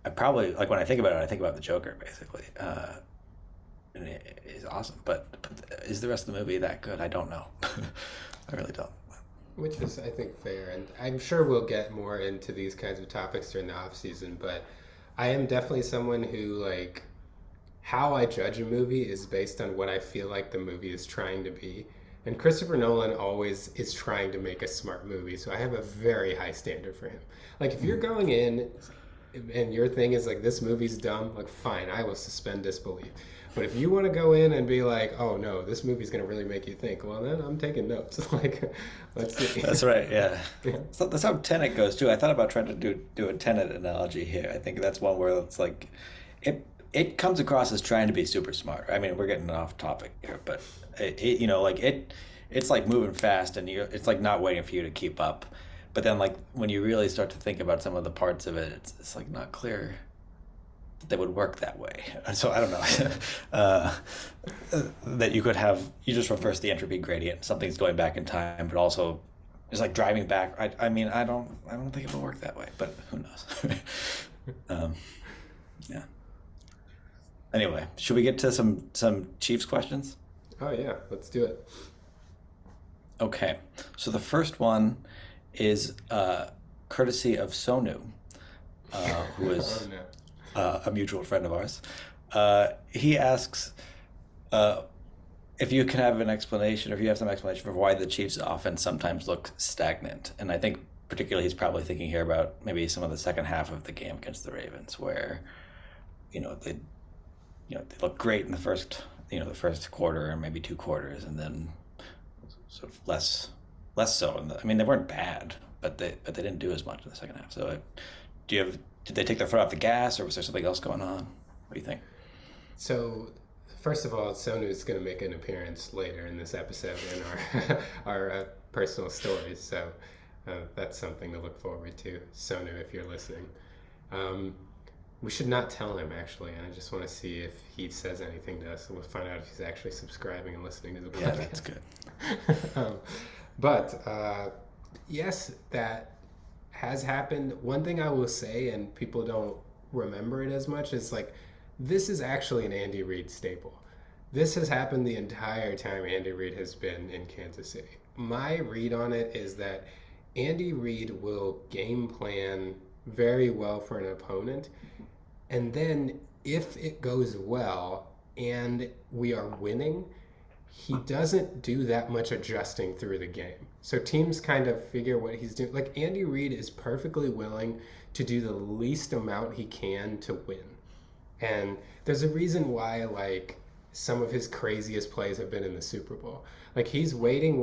I probably like when I think about it, I think about the Joker basically, and it is awesome. But is the rest of the movie that good? I don't know. I really don't. Which is, I think, fair. And I'm sure we'll get more into these kinds of topics during the off season, but I am definitely someone who, like, how I judge a movie is based on what I feel like the movie is trying to be. And Christopher Nolan always is trying to make a smart movie, so I have a very high standard for him. Like, if you're going in and your thing is like, this movie's dumb, like, fine, I will suspend disbelief. But if you want to go in and be like, oh no, this movie's going to really make you think, well, then I'm taking notes. Like, let's see. That's right. Yeah. Yeah. So that's how Tenet goes too. I thought about trying to do a Tenet analogy here. I think that's one where it's like, it comes across as trying to be super smart. I mean, we're getting off topic here, but it's like moving fast, and it's like not waiting for you to keep up. But then like when you really start to think about some of the parts of it, it's like not clear that they would work that way. And so I don't know. uh, that you could have, you just reverse the entropy gradient. Something's going back in time, but also it's like driving back. I mean, I don't think it will work that way, but who knows? um, yeah. Anyway, should we get to some Chiefs questions? Oh yeah, let's do it. Okay. So the first one is courtesy of Sonu, who Oh is no. a mutual friend of ours. He asks uh, if you can have an explanation, or if you have some explanation for why the Chiefs' offense sometimes look stagnant. And I think particularly he's probably thinking here about maybe some of the second half of the game against the Ravens, where you know they they look great in the first quarter and maybe two quarters, and then sort of less so. And I mean, they weren't bad, but they didn't do as much in the second half. So, do you have did they take their foot off the gas, or was there something else going on? What do you think? So, first of all, Sonu is going to make an appearance later in this episode in our our personal stories. So, that's something to look forward to, Sonu, if you're listening. Um, we should not tell him actually, and I just want to see if he says anything to us. And we'll find out if he's actually subscribing and listening to the Yeah, that's podcast. good. um, but yes, that has happened. One thing I will say, and people don't remember it as much, is like this is actually an Andy Reid staple. This has happened the entire time Andy Reid has been in Kansas City. My read on it is that Andy Reid will game plan very well for an opponent, and then if it goes well and we are winning, he doesn't do that much adjusting through the game. So teams kind of figure what he's doing. Like Andy Reid is perfectly willing to do the least amount he can to win. And there's a reason why like some of his craziest plays have been in the Super Bowl. Like he's waiting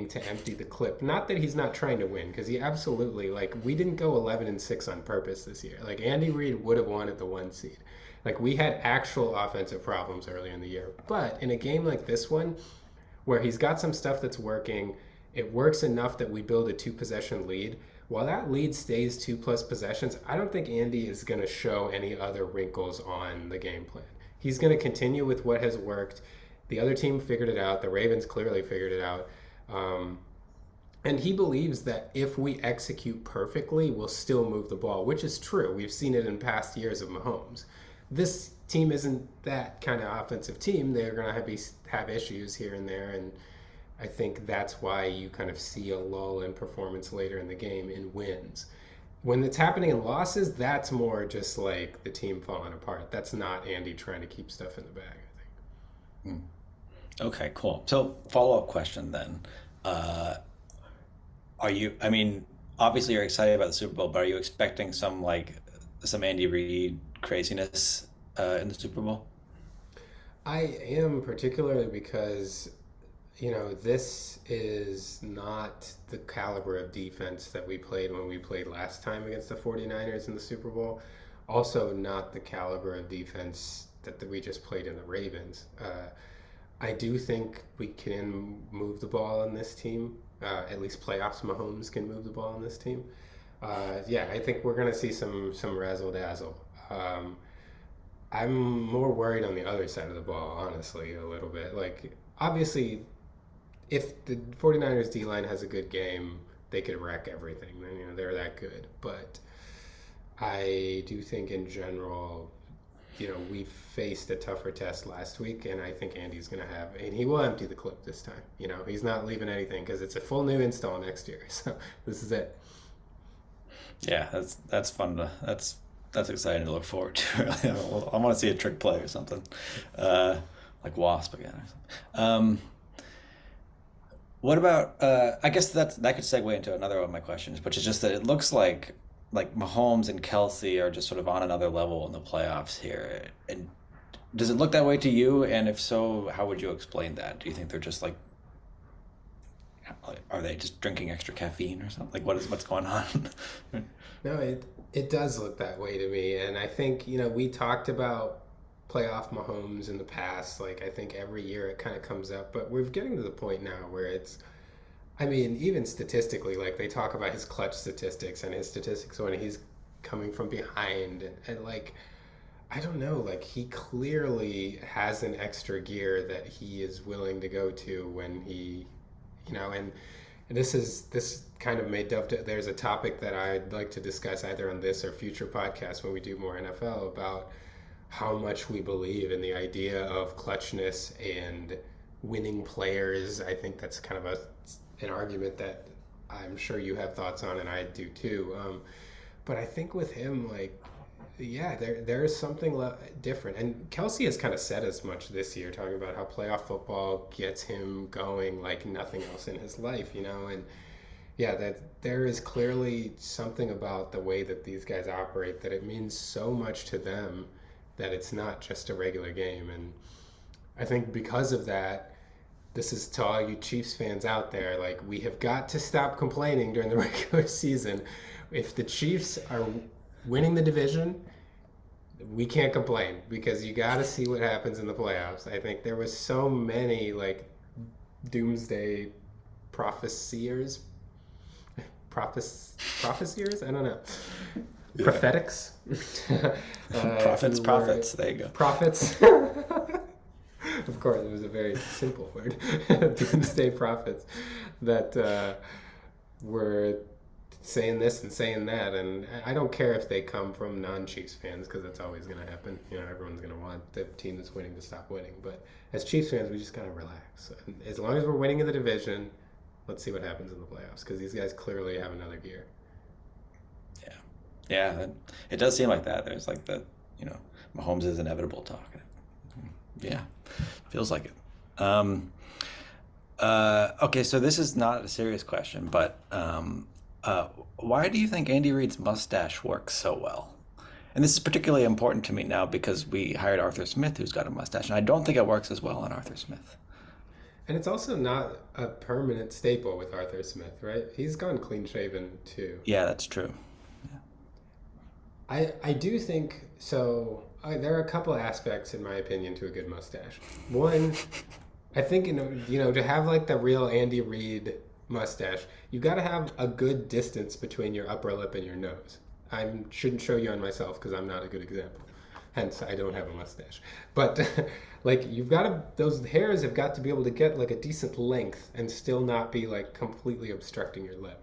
to empty the clip. Not that he's not trying to win, because he absolutely, like, we didn't go 11-6 on purpose this year. Like Andy Reid would have wanted the one seed. Like we had actual offensive problems earlier in the year. But in a game like this one, where he's got some stuff that's working, it works enough that we build a two possession lead. While that lead stays 2+ possessions, I don't think Andy is going to show any other wrinkles on the game plan. He's going to continue with what has worked. The other team figured it out. The Ravens clearly figured it out. And he believes that if we execute perfectly, we'll still move the ball, which is true. We've seen it in past years of Mahomes. This team isn't that kind of offensive team. They're going to have issues here and there. And I think that's why you kind of see a lull in performance later in the game in wins. When it's happening in losses, that's more just like the team falling apart. That's not Andy trying to keep stuff in the bag, I think. Hmm. Okay, cool. So follow-up question then. Uh, are you, I mean, obviously you're excited about the Super Bowl, but are you expecting some Andy Reid craziness in the Super Bowl? I am, particularly because, this is not the caliber of defense that we played when we played last time against the 49ers in the Super Bowl. Also, not the caliber of defense that we just played in the Ravens. I do think we can move the ball on this team. At least playoffs Mahomes can move the ball on this team. Yeah, I think we're going to see some razzle dazzle. I'm more worried on the other side of the ball, honestly, a little bit. Like, obviously, if the 49ers D-line has a good game, they could wreck everything. They're that good. But I do think in general, we faced a tougher test last week, and I think Andy's going to and he will empty the clip this time. He's not leaving anything because it's a full new install next year. So this is it. Yeah, that's fun that's exciting to look forward to. I want to see a trick play or something, uh, like Wasp again or something. What about? I guess that could segue into another one of my questions, which is just that it looks like like Mahomes and Kelsey are just sort of on another level in the playoffs here. And does it look that way to you? And if so, how would you explain that? Do you think they're just like, are they just drinking extra caffeine or something? Like what's going on? No, it does look that way to me, and I think we talked about playoff Mahomes in the past. Like I think every year it kind of comes up, but we're getting to the point now where it's. I mean, even statistically, like they talk about his clutch statistics and his statistics when he's coming from behind, and like I don't know, like he clearly has an extra gear that he is willing to go to when and this kind of made dovetail. There's a topic that I'd like to discuss either on this or future podcasts when we do more NFL about how much we believe in the idea of clutchness and winning players. I think that's kind of an argument that I'm sure you have thoughts on, and I do too. But I think with him, like, yeah, there is something different. And Kelsey has kind of said as much this year, talking about how playoff football gets him going like nothing else in his life, And yeah, that there is clearly something about the way that these guys operate that it means so much to them that it's not just a regular game. And I think because of that, this is to all you Chiefs fans out there, like we have got to stop complaining during the regular season. If the Chiefs are winning the division, we can't complain because you got to see what happens in the playoffs. I think there was so many like doomsday prophesiers, prophesiers. I don't know. Yeah. Prophetics. Prophets. There you go. Prophets. Of course, it was a very simple word. Doomsday prophets that were saying this and saying that, and I don't care if they come from non-Chiefs fans because that's always going to happen. Everyone's going to want the team that's winning to stop winning. But as Chiefs fans, we just got to relax. And as long as we're winning in the division, let's see what happens in the playoffs because these guys clearly have another gear. Yeah, yeah, it does seem like that. There's like Mahomes is inevitable talk. Yeah, feels like it. Okay, so this is not a serious question, but why do you think Andy Reid's mustache works so well? And this is particularly important to me now because we hired Arthur Smith, who's got a mustache, and I don't think it works as well on Arthur Smith. And it's also not a permanent staple with Arthur Smith, right? He's gone clean shaven too. Yeah, that's true. I do think so. There are a couple of aspects, in my opinion, to a good mustache. One, I think to have like the real Andy Reid mustache, you got to have a good distance between your upper lip and your nose. I shouldn't show you on myself because I'm not a good example. Hence, I don't have a mustache. But like those hairs have got to be able to get like a decent length and still not be like completely obstructing your lip.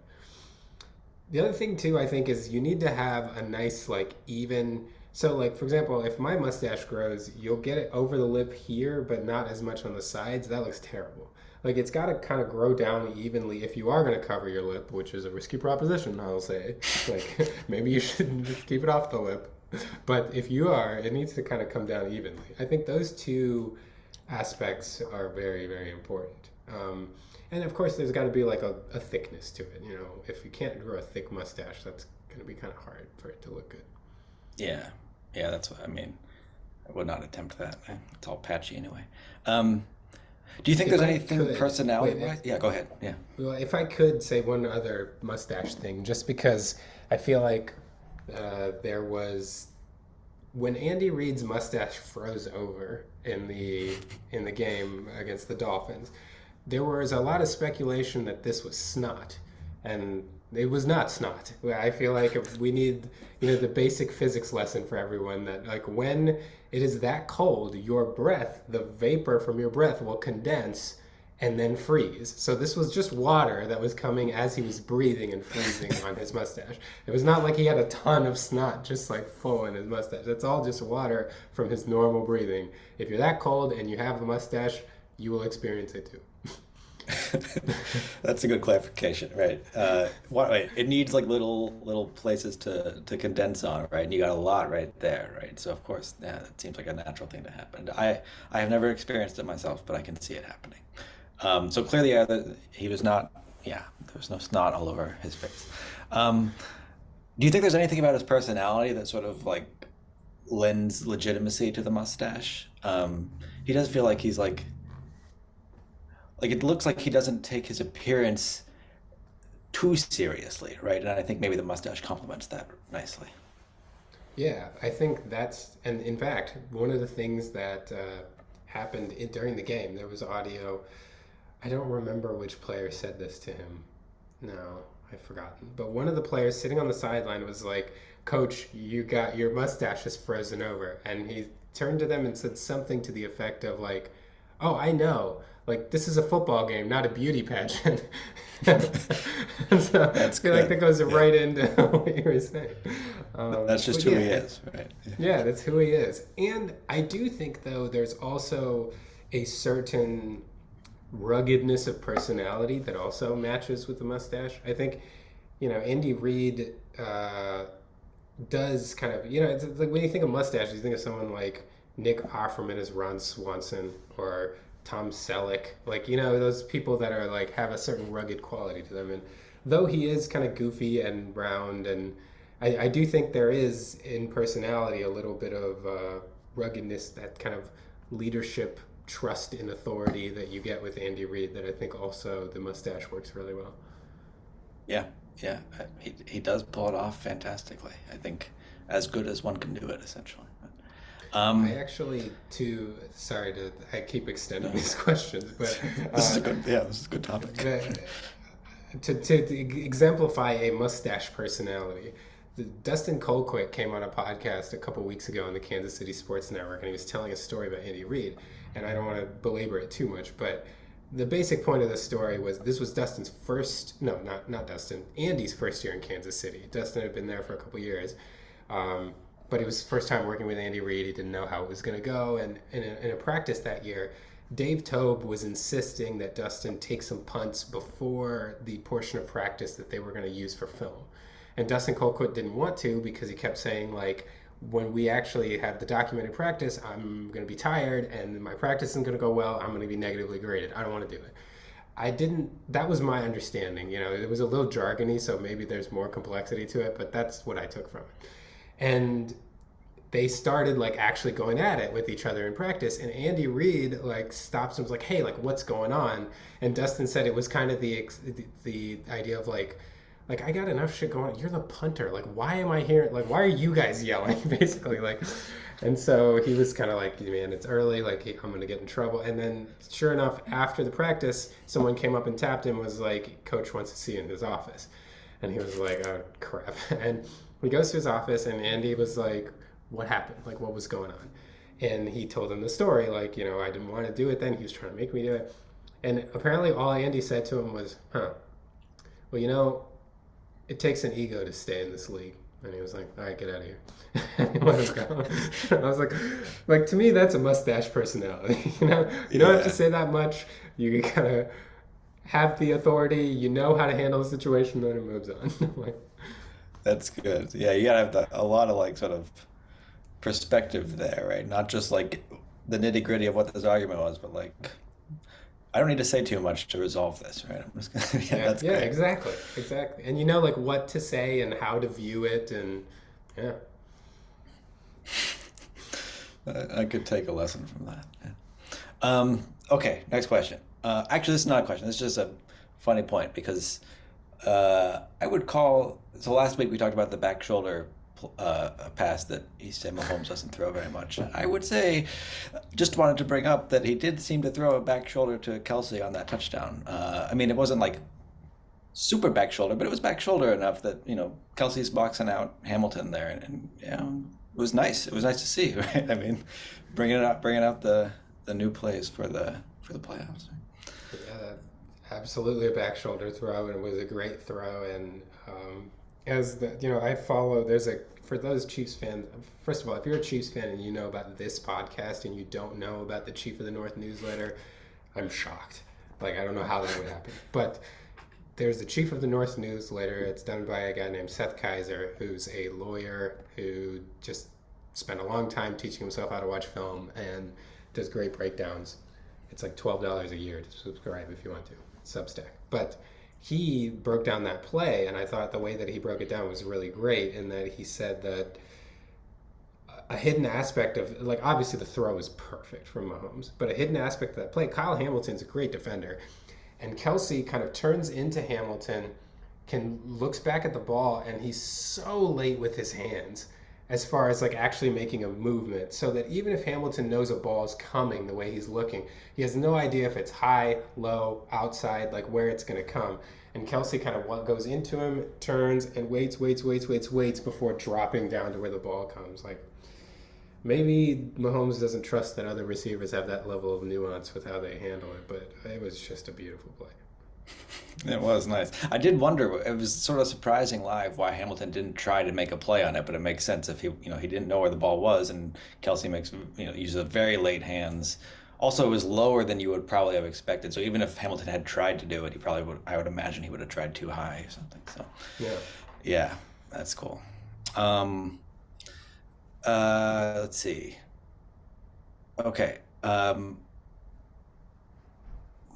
The other thing too, I think, is you need to have a nice like even. So like for example, if my mustache grows, you'll get it over the lip here, but not as much on the sides. That looks terrible. Like it's got to kind of grow down evenly if you are going to cover your lip, which is a risky proposition, I'll say. Like maybe you should just keep it off the lip. But if you are, it needs to kind of come down evenly. I think those two aspects are very, very important. And of course, there's got to be like a thickness to it. If you can't grow a thick mustache, that's going to be kind of hard for it to look good. Yeah, yeah, that's what I mean. I would not attempt that. It's all patchy anyway. Do you think If there's I anything could, personality-wise? Yeah, go ahead. Yeah. well, if I could say one other mustache thing, just because I feel like there was when Andy Reid's mustache froze over in the game against the Dolphins, there was a lot of speculation that this was snot, and it was not snot. I feel like we need, the basic physics lesson for everyone that like when it is that cold, your breath, the vapor from your breath will condense and then freeze. So this was just water that was coming as he was breathing and freezing on his mustache. It was not like he had a ton of snot just like full in his mustache. It's all just water from his normal breathing. If you're that cold and you have a mustache, you will experience it too. That's a good clarification, right? Wait, it needs like little places to condense on, right? And you got a lot right there, right? So of course, yeah, that seems like a natural thing to happen. I have never experienced it myself, but I can see it happening. So clearly, he was not. Yeah, there was no snot all over his face. Um, Do you think there's anything about his personality that sort of like lends legitimacy to the mustache? He does feel like he's like it looks like he doesn't take his appearance too seriously, right? And I think maybe the mustache complements that nicely. Yeah, I think and in fact, one of the things that happened during the game, there was audio. I don't remember which player said this to him. No, I've forgotten. But one of the players sitting on the sideline was like, "Coach, you got your mustache is frozen over," and he turned to them and said something to the effect of like, "Oh, I know. Like this is a football game, not a beauty pageant." So I That's feel like that good. goes Yeah. right into what you were saying. That's just But who he yeah, is, right? Yeah. yeah, that's who he is. And I do think, though, there's also a certain ruggedness of personality that also matches with the mustache. I think, Andy Reid does kind of, it's like when you think of mustache, you think of someone like Nick Offerman as Ron Swanson or Tom Selleck, like, those people that are like have a certain rugged quality to them. And though he is kind of goofy and round, and I do think there is in personality a little bit of ruggedness, that kind of leadership, trust in authority that you get with Andy Reid, that I think also the mustache works really well. Yeah, yeah. He does pull it off fantastically. I think as good as one can do it, essentially. I Um, actually, sorry to, I keep extending no, these questions, but this is uh, a good, yeah, this is a good topic. the, to exemplify a mustache personality, Dustin Colquitt came on a podcast a couple weeks ago on the Kansas City Sports Network, and he was telling a story about Andy Reid. And I don't want to belabor it too much, but the basic point of the story was this was Dustin's first, no, not Dustin, Andy's first year in Kansas City. Dustin had been there for a couple years. Um, but it was first time working with Andy Reid. He didn't know how it was going to go. And in a practice that year, Dave Tobe was insisting that Dustin take some punts before the portion of practice that they were going to use for film. And Dustin Colquitt didn't want to because he kept saying, like, when we actually have the documented practice, I'm going to be tired and my practice isn't going to go well. I'm going to be negatively graded. I don't want to do it. I didn't, that was my understanding. It was a little jargony, so maybe there's more complexity to it, but that's what I took from it. And they started like actually going at it with each other in practice, and Andy Reid like stops and was like, "Hey, like what's going on?" And Dustin said it was kind of the idea of like I got enough shit going on. You're the punter. Like why am I here? Like why are you guys yelling basically like. And so he was kind of like, man, it's early, like I'm gonna get in trouble. And then sure enough, after the practice, someone came up and tapped him, was like, "Coach wants to see you in his office." And he was like, "Oh crap." And he goes to his office, and Andy was like, "What happened? Like, what was going on?" And he told him the story, like, I didn't want to do it then. He was trying to make me do it. And apparently, all Andy said to him was, well, it takes an ego to stay in this league. And he was like, "All right, get out of here." And he let him go. I was like to me, that's a mustache personality. You don't have to Yeah, say that much. You gotta have the authority. You know how to handle the situation. Then it moves on. Like, that's good. Yeah, you gotta have a lot of like sort of perspective there, right? Not just like the nitty gritty of what this argument was, but like I don't need to say too much to resolve this, right? I'm just gonna, yeah, yeah, that's yeah, great. exactly, exactly. And like what to say and how to view it, and yeah. I could take a lesson from that. Yeah. Okay, next question. Actually, this is not a question. This is just a funny point because I would call. So last week we talked about the back shoulder pass that he said Mahomes doesn't throw very much. I would say, just wanted to bring up that he did seem to throw a back shoulder to Kelsey on that touchdown. I mean, it wasn't like super back shoulder, but it was back shoulder enough that Kelsey's boxing out Hamilton there, and it was nice. It was nice to see, right? I mean, bringing out the new plays for the playoffs. Yeah, absolutely a back shoulder throw, and it was a great throw. And as I follow. There's a for those Chiefs fans. First of all, if you're a Chiefs fan and you know about this podcast and you don't know about the Chief of the North newsletter, I'm shocked. Like I don't know how that would happen, but there's the Chief of the North newsletter. It's done by a guy named Seth Kaiser, who's a lawyer who just spent a long time teaching himself how to watch film and does great breakdowns. It's like $12 a year to subscribe if you want to. Substack. But he broke down that play, and I thought the way that he broke it down was really great. In that he said that a hidden aspect of, like, obviously the throw is perfect from Mahomes, but a hidden aspect of that play, Kyle Hamilton's a great defender, and Kelsey kind of turns into Hamilton, can looks back at the ball, and he's so late with his hands as far as like actually making a movement, so that even if Hamilton knows a ball is coming the way he's looking, he has no idea if it's high, low, outside, like where it's going to come. And Kelsey kind of goes into him, turns, and waits before dropping down to where the ball comes. Like, maybe Mahomes doesn't trust that other receivers have that level of nuance with how they handle it, but it was just a beautiful play. It was nice. I did wonder, it was sort of surprising live why Hamilton didn't try to make a play on it, but it makes sense if he didn't know where the ball was, and Kelsey uses a very late hands. Also, it was lower than you would probably have expected. So even if Hamilton had tried to do it, he probably would, I would imagine he would have tried too high or something. So Yeah. yeah, that's cool. Um, let's see. Okay. I'm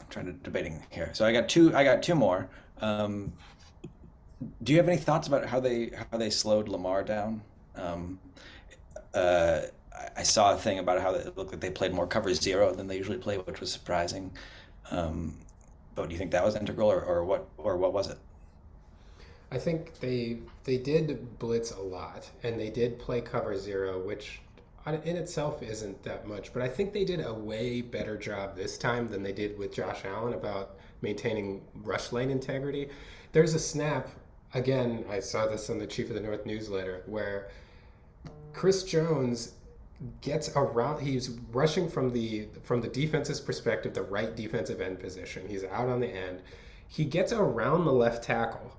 trying to debating here. So I got two more. Um, do you have any thoughts about how they slowed Lamar down? Um, I saw a thing about how it looked like they played more cover zero than they usually play, which was surprising. Um, but do you think that was integral, or what was it? I think they did blitz a lot, and they did play cover zero, which in itself isn't that much. But I think they did a way better job this time than they did with Josh Allen about maintaining rush lane integrity. There's a snap, again, I saw this on the Chief of the North newsletter, where Chris Jones gets around. He's rushing from the defense's perspective, the right defensive end position. He's out on the end. He gets around the left tackle,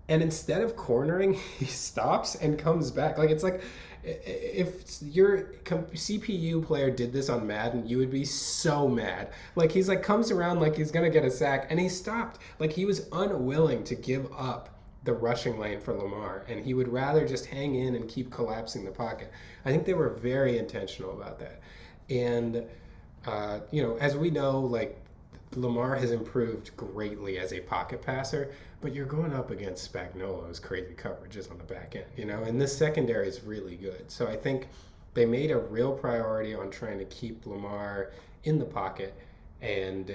and instead of cornering, he stops and comes back. Like, it's like if your CPU player did this on Madden, you would be so mad. Like, he's like comes around like he's gonna get a sack, and he stopped. Like, he was unwilling to give up the rushing lane for Lamar, and he would rather just hang in and keep collapsing the pocket. I think they were very intentional about that. And as we know, like, Lamar has improved greatly as a pocket passer, but you're going up against Spagnuolo's crazy coverages on the back end, and this secondary is really good. So I think they made a real priority on trying to keep Lamar in the pocket, and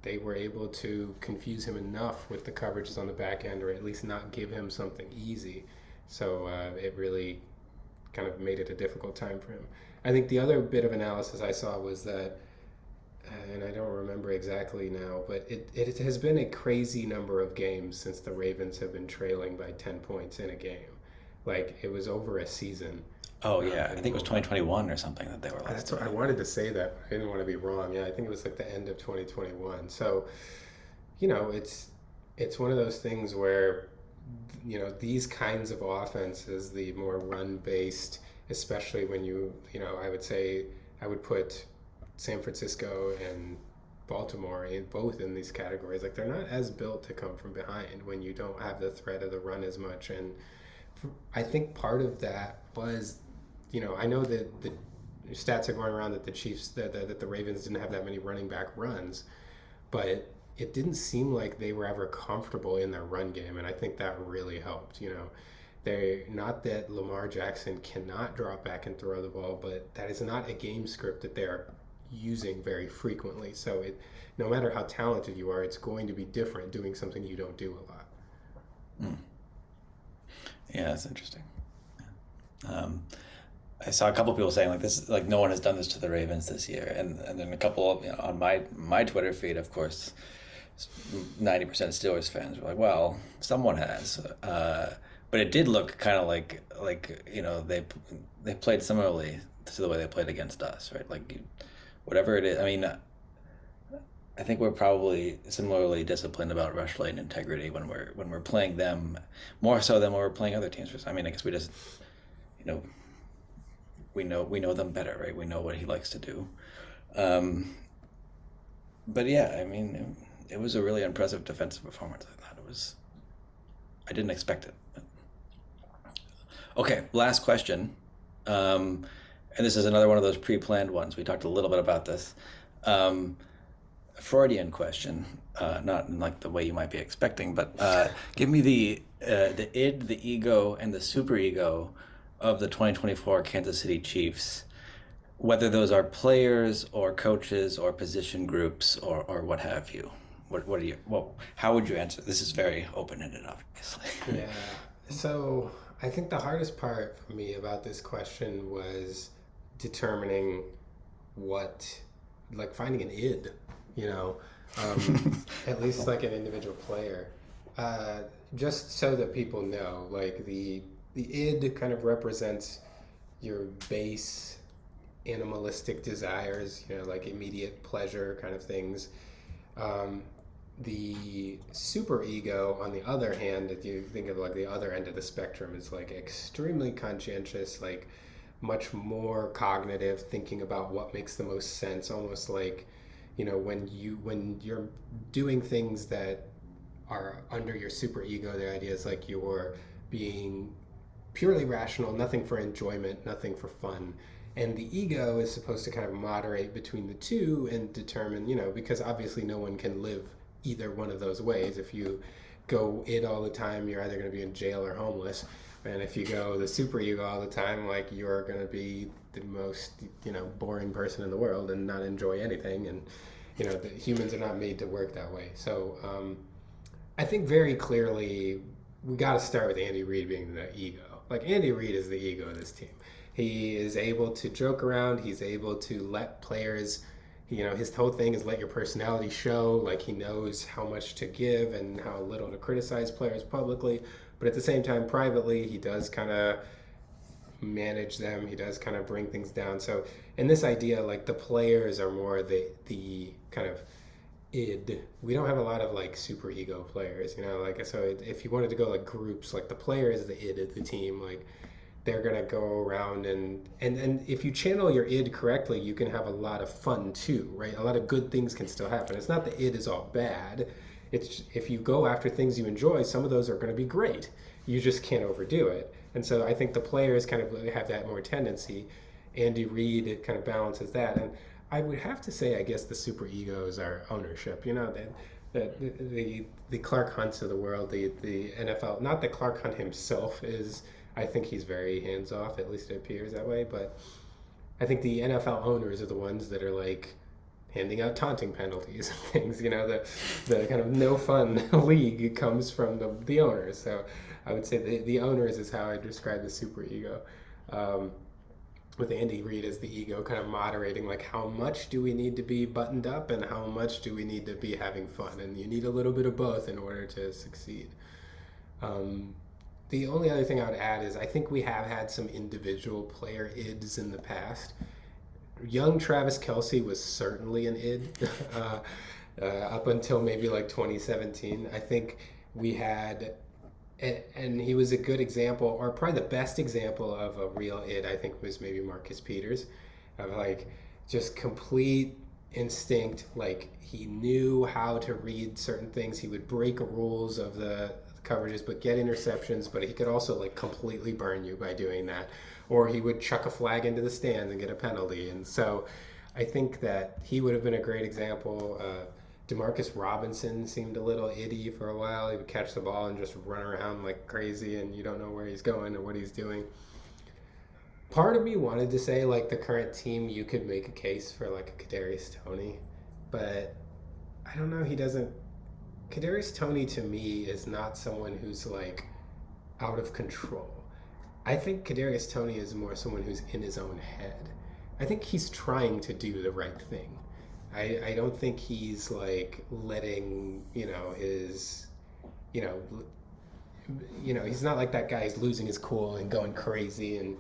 they were able to confuse him enough with the coverages on the back end, or at least not give him something easy. So it really kind of made it a difficult time for him. I think the other bit of analysis I saw was that, and I don't remember exactly now, but it has been a crazy number of games since the Ravens have been trailing by 10 points in a game. Like, it was over a season. Oh yeah, I think it was 2021 or something that they were last That's what I time. wanted to say that. I didn't want to be wrong. Yeah, I think it was like the end of 2021. So, it's one of those things where, these kinds of offenses, the more run-based, especially when I would say I would put San Francisco and Baltimore in both in these categories. Like, they're not as built to come from behind when you don't have the threat of the run as much. And I think part of that was, I know that the stats are going around that the Chiefs, that the Ravens didn't have that many running back runs, but it didn't seem like they were ever comfortable in their run game, and I think that really helped. They, not that Lamar Jackson cannot drop back and throw the ball, but that is not a game script that they're using very frequently. So no matter how talented you are, it's going to be different doing something you don't do a lot. Hmm. Yeah, that's interesting. Um, I saw a couple people saying like this, like no one has done this to the Ravens this year, and then a couple of, on my Twitter feed, of course, 90% Steelers fans were like, well, someone has, but it did look kind of like they played similarly to the way they played against us, right? Like whatever it is. I mean, I think we're probably similarly disciplined about rush lane integrity when we're playing them more so than when we're playing other teams. I mean, I guess we just you know we know them better, right? We know what he likes to do. Um, but yeah, I mean, it was a really impressive defensive performance. I thought it was. I didn't expect it. Okay, last question. And this is another one of those pre-planned ones. We talked a little bit about this. Um, Freudian question, not in like the way you might be expecting, but give me the id, the ego, and the superego of the 2024 Kansas City Chiefs, whether those are players or coaches or position groups or what have you. What are you? Well, how would you answer? This is very open-ended, obviously. Yeah. So I think the hardest part for me about this question was determining what, like finding an id, you know, at least like an individual player. Uh, just so that people know, like the id kind of represents your base animalistic desires, you know, like immediate pleasure kind of things. Um, the superego, on the other hand, if you think of like the other end of the spectrum, is like extremely conscientious, like much more cognitive, thinking about what makes the most sense, almost like, you know, when you're doing things that are under your superego, the idea is like you're being purely rational, nothing for enjoyment, nothing for fun. And the ego is supposed to kind of moderate between the two and determine, you know, because obviously no one can live either one of those ways. If you go id all the time, you're either going to be in jail or homeless. And if you go the super ego all the time, like you're going to be the most, you know, boring person in the world and not enjoy anything. And, you know, the humans are not made to work that way. So I think very clearly we got to start with Andy Reid being the ego. Like Andy Reid is the ego of this team. He is able to joke around. He's able to let players, you know, his whole thing is let your personality show. Like he knows how much to give and how little to criticize players publicly. But at the same time, privately, he does kind of manage them. He does kind of bring things down. So in this idea, like the players are more the kind of id. We don't have a lot of like super ego players, you know, like so if you wanted to go like groups, like the player is the id of the team, like they're gonna go around and if you channel your id correctly, you can have a lot of fun too, right? A lot of good things can still happen. It's not the id is all bad. It's if you go after things you enjoy, some of those are going to be great. You just can't overdo it. And so I think the players kind of have that more tendency. Andy Reid kind of balances that. And I would have to say, I guess the super egos are ownership. You know, the Clark Hunts of the world, the NFL. Not that Clark Hunt himself is. I think he's very hands off. At least it appears that way. But I think the NFL owners are the ones that are like handing out taunting penalties and things. You know, the kind of no fun league comes from the owners. So I would say the owners is how I describe the super ego. With Andy Reid as the ego kind of moderating, like how much do we need to be buttoned up and how much do we need to be having fun, and you need a little bit of both in order to succeed. The only other thing I would add is I think we have had some individual player ids in the past. Young Travis Kelce was certainly an id up until maybe like 2017. I think we had and he was a good example, or probably the best example of a real id, I think, was maybe Marcus Peters, of like just complete instinct. Like he knew how to read certain things. He would break rules of the coverages, but get interceptions. But he could also like completely burn you by doing that, or he would chuck a flag into the stands and get a penalty. And so, I think that he would have been a great example. Demarcus Robinson seemed a little itty for a while. He would catch the ball and just run around like crazy, and you don't know where he's going or what he's doing. Part of me wanted to say, like, the current team, you could make a case for, like, a Kadarius Toney, but I don't know, he doesn't... Kadarius Toney, to me, is not someone who's, like, out of control. I think Kadarius Toney is more someone who's in his own head. I think he's trying to do the right thing. I don't think he's like letting, you know, his, you know, he's not like that guy who's losing his cool and going crazy. And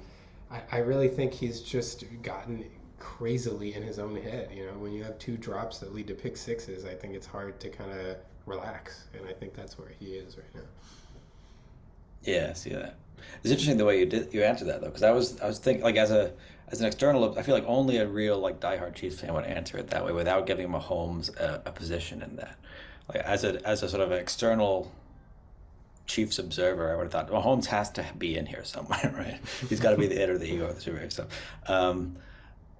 I really think he's just gotten crazily in his own head. You know, when you have two drops that lead to pick sixes, I think it's hard to kind of relax. And I think that's where he is right now. Yeah, I see that. It's interesting the way you answered that though, because I was thinking like as an external, I feel like only a real like diehard Chiefs fan would answer it that way without giving Mahomes a position in that. Like as a sort of external Chiefs observer, I would have thought Mahomes has to be in here somewhere, right? He's got to be the it or the ego of the Super Bowl. So,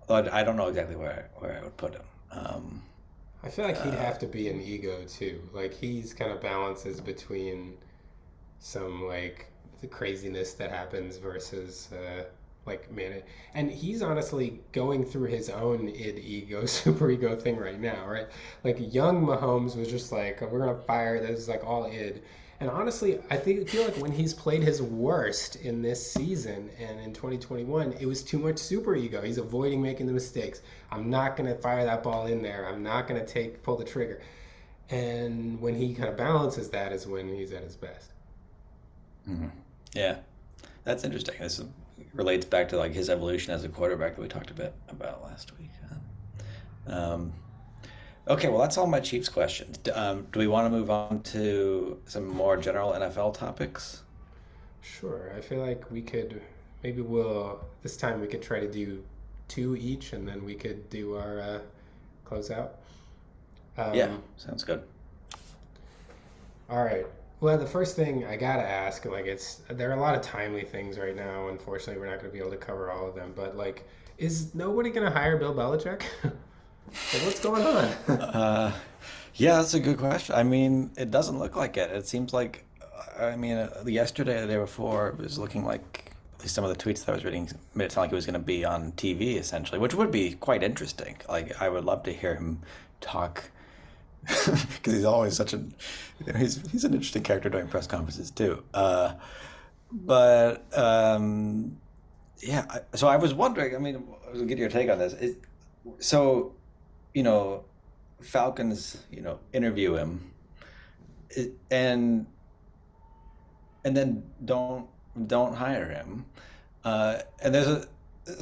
but I don't know exactly where I would put him. I feel like he'd Uh, have to be an ego too. Like he's kind of balances between some like the craziness that happens versus like man, and he's honestly going through his own id ego super ego thing right now, right? Like young Mahomes was just like we're gonna fire this is like all id. And honestly, feel like when he's played his worst in this season and in 2021, it was too much super ego. He's avoiding making the mistakes. I'm not gonna fire that ball in there. I'm not gonna take pull the trigger. And when he kind of balances that is when he's at his best. mhm. Yeah, that's interesting. This relates back to like his evolution as a quarterback that we talked a bit about last week. Um, okay, well, that's all my Chiefs questions. Do we want to move on to some more general NFL topics? Sure. I feel like we could maybe we'll this time we could try to do two each, and then we could do our closeout. Yeah, Um, sounds good. all right. Well, the first thing I gotta ask, like, there are a lot of timely things right now. Unfortunately, we're not gonna be able to cover all of them. But like, is nobody gonna hire Bill Belichick? Like, what's going on? Uh, yeah, that's a good question. I mean, it doesn't look like it. It seems like, I mean, yesterday, the day before, it was looking like, at least some of the tweets that I was reading made it sound like it was going to be on TV, essentially, which would be quite interesting. Like, I would love to hear him talk, because he's always such an, he's an interesting character during press conferences, too. But, yeah, so I was wondering, I mean, I'll get your take on this. So, you know, Falcons, interview him, and then don't hire him. And there's an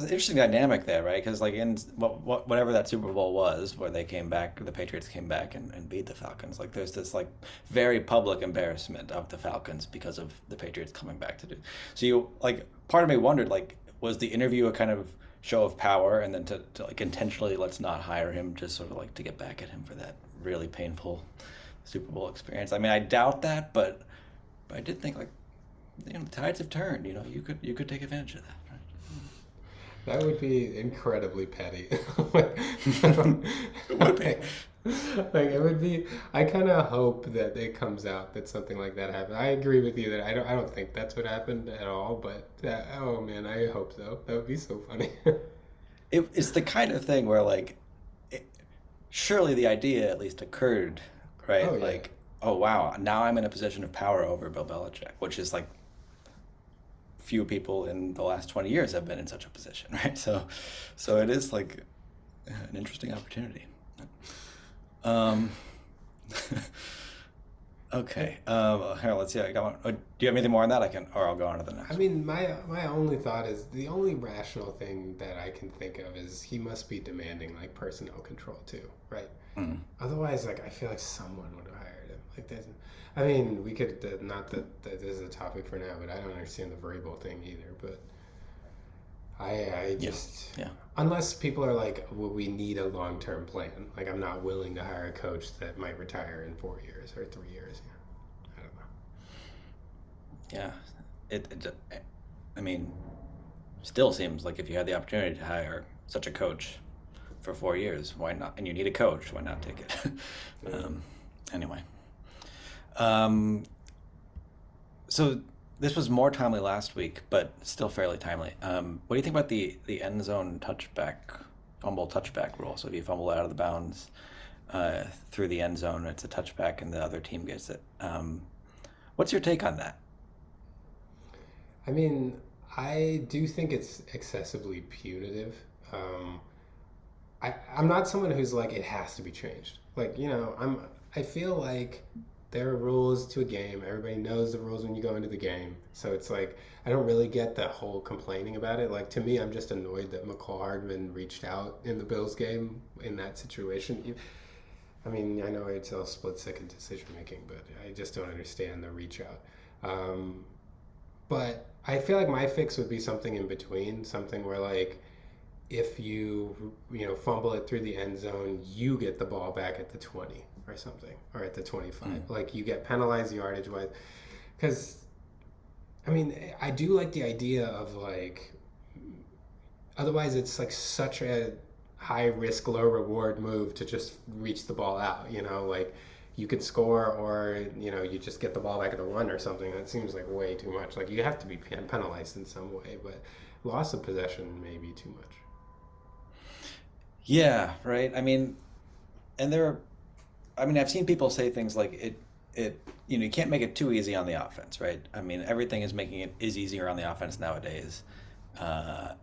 interesting dynamic there, right? Because like in whatever that Super Bowl was, where they came back, the Patriots came back and beat the Falcons. Like there's this like very public embarrassment of the Falcons because of the Patriots coming back to do. So you like part of me wondered like was the interview a kind of show of power, and then to like intentionally let's not hire him, just sort of like to get back at him for that really painful Super Bowl experience. I mean, I doubt that, but I did think like the tides have turned. You could take advantage of that, That would be incredibly petty. right? It would be. like, like it would be. I kind of hope that it comes out that something like that happened. I agree with you that I don't think that's what happened at all. But oh man, I hope so. That would be so funny. It's the kind of thing where like it, surely the idea at least occurred, Oh right? yeah. Like, oh wow, now I'm in a position of power over Bill Belichick, which is like few people in the last 20 years have been in such a position, right? So it is like an interesting opportunity. Um, okay. Here, let's see. I got one. Do you have anything more on that? Or I'll go on to the I next one. mean, my only thought is the only rational thing that I can think of is he must be demanding like personnel control too, right? Mm. Otherwise, like I feel like someone would have hired him. Like there's, I mean, we could not that this is a topic for now, but I don't understand the Vrabel thing either. But I Yeah. just Yeah. unless people are like, well, we need a long term plan. Like I'm not willing to hire a coach that might retire in 4 years or 3 years. Yeah, I don't know. Yeah. I mean, still seems like if you had the opportunity to hire such a coach for 4 years, why not? And you need a coach, why not take it? Yeah. um, anyway. Um, so this was more timely last week, but still fairly timely. What do you think about the end zone touchback, fumble touchback rule? So if you fumble out of the bounds through the end zone, it's a touchback, and the other team gets it. What's your take on that? I mean, I do think it's excessively punitive. Um, I'm not someone who's like it has to be changed. Like I feel like there are rules to a game. Everybody knows the rules when you go into the game. So it's like I don't really get the whole complaining about it. Like to me, I'm just annoyed that McCall Hardman reached out in the Bills game in that situation. I mean, I know it's all split second decision making, but I just don't understand the reach out. Um, but I feel like my fix would be something in between, something where like if fumble it through the end zone, you get the ball back at the 20 or something, or at the 25. Mm. Like you get penalized yardage wise, because I mean I do like the idea of like otherwise it's like such a high risk, low reward move to just reach the ball out. Like you could score, or you just get the ball back at the one or something. That seems like way too much. Like you have to be penalized in some way, but loss of possession may be too much. Yeah, right. I mean, and I mean, I've seen people say things like you can't make it too easy on the offense, right? I mean, everything is making it is easier on the offense nowadays. Uh,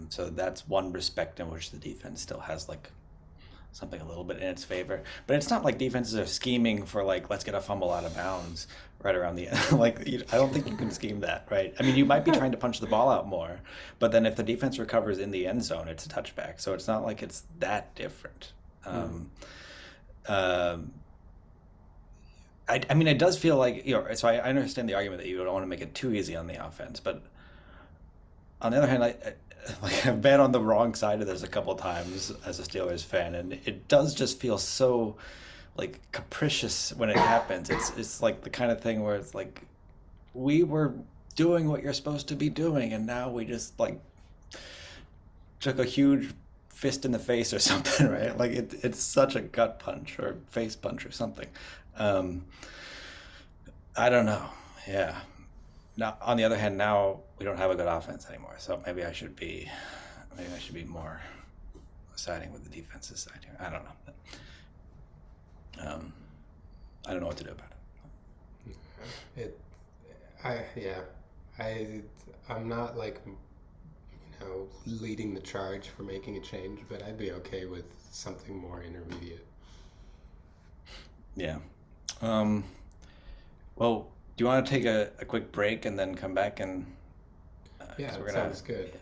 so that's one respect in which the defense still has like something a little bit in its favor. But it's not like defenses are scheming for like let's get a fumble out of bounds right around the end. Like I don't think you can scheme that, right? I mean, you might be trying to punch the ball out more, but then if the defense recovers in the end zone, it's a touchback. So it's not like it's that different. Mm. Um, I mean, it does feel like So I understand the argument that you don't want to make it too easy on the offense, but on the other hand, like I've been on the wrong side of this a couple times as a Steelers fan, and it does just feel so like capricious when it happens. It's like the kind of thing where it's like we were doing what you're supposed to be doing, and now we just like took a huge fist in the face or something, right? Like it's such a gut punch or face punch or something. Um, I don't know. Yeah. Now, on the other hand, now we don't have a good offense anymore, so maybe I should be more siding with the defense's side here. I don't know. Um, I don't know what to do about It, yeah, I, I'm not like leading the charge for making a change, but I'd be okay with something more intermediate. it. Yeah. Um, well, do you want to take a quick break and then come back and Yeah, because it we're gonna sounds good. yeah.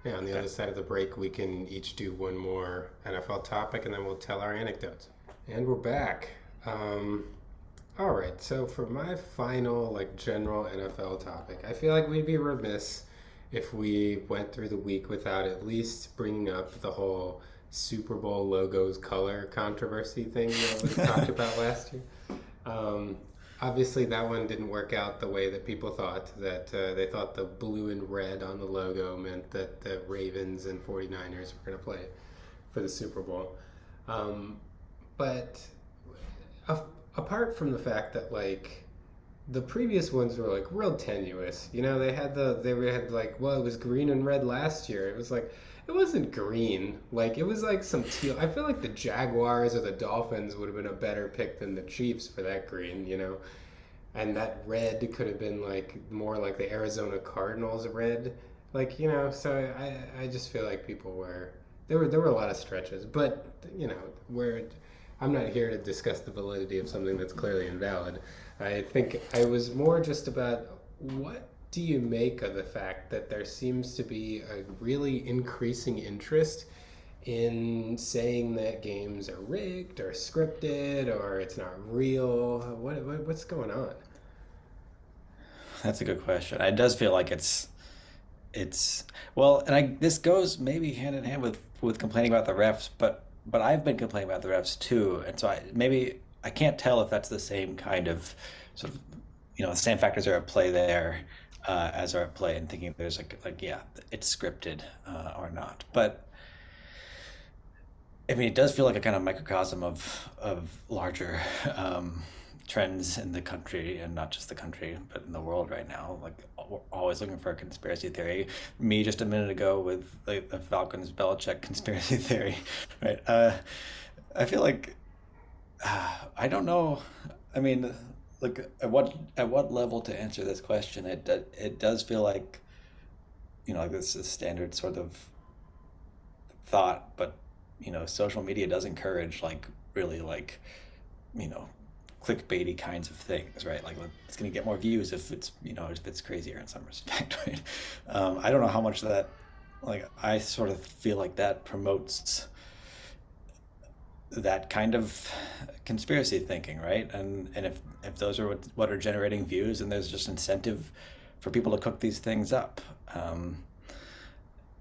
Yeah, on the Okay. other side of the break, we can each do one more NFL topic, and then we'll tell our anecdotes. And we're back. Um, all right, so for my final, like, general NFL topic, I feel like we'd be remiss if we went through the week without at least bringing up the whole Super Bowl logos color controversy thing that was talked about last year. Um, Obviously, that one didn't work out the way that people thought. That they thought the blue and red on the logo meant that the Ravens and 49ers were going to play for the Super Bowl. Um, but a- apart from the fact that like the previous ones were like real tenuous. They had like, well, it was green and red last year. It was like it wasn't green. Like it was like some teal. I feel like the Jaguars or the Dolphins would have been a better pick than the Chiefs for that green. And that red could have been like more like the Arizona Cardinals red. So I just feel like people were there were a lot of stretches, but where I'm not here to discuss the validity of something that's clearly invalid. I think I was more just about what do you make of the fact that there seems to be a really increasing interest in saying that games are rigged or scripted or it's not real? What's going on? That's a good question. It does feel like it's well, and I this goes maybe hand in hand with complaining about the refs, but I've been complaining about the refs too, and so maybe I can't tell if that's the same kind of sort of the same factors are at play there as are at play, and thinking there's like yeah, it's scripted or not. But I mean, it does feel like a kind of microcosm of larger trends in the country, and not just the country, but in the world right now. Like we're always looking for a conspiracy theory. Me just a minute ago with like the Falcons Belichick conspiracy theory, right? I feel like I don't know. I mean, like at what level to answer this question? It does feel like like this is standard sort of thought, but social media does encourage like really like you know clickbaity kinds of things, right? Like it's going to get more views if it's crazier in some respect, right? I don't know how much that like I sort of feel like that promotes that kind of conspiracy thinking, right? And if those are what are generating views, and there's just incentive for people to cook these things up,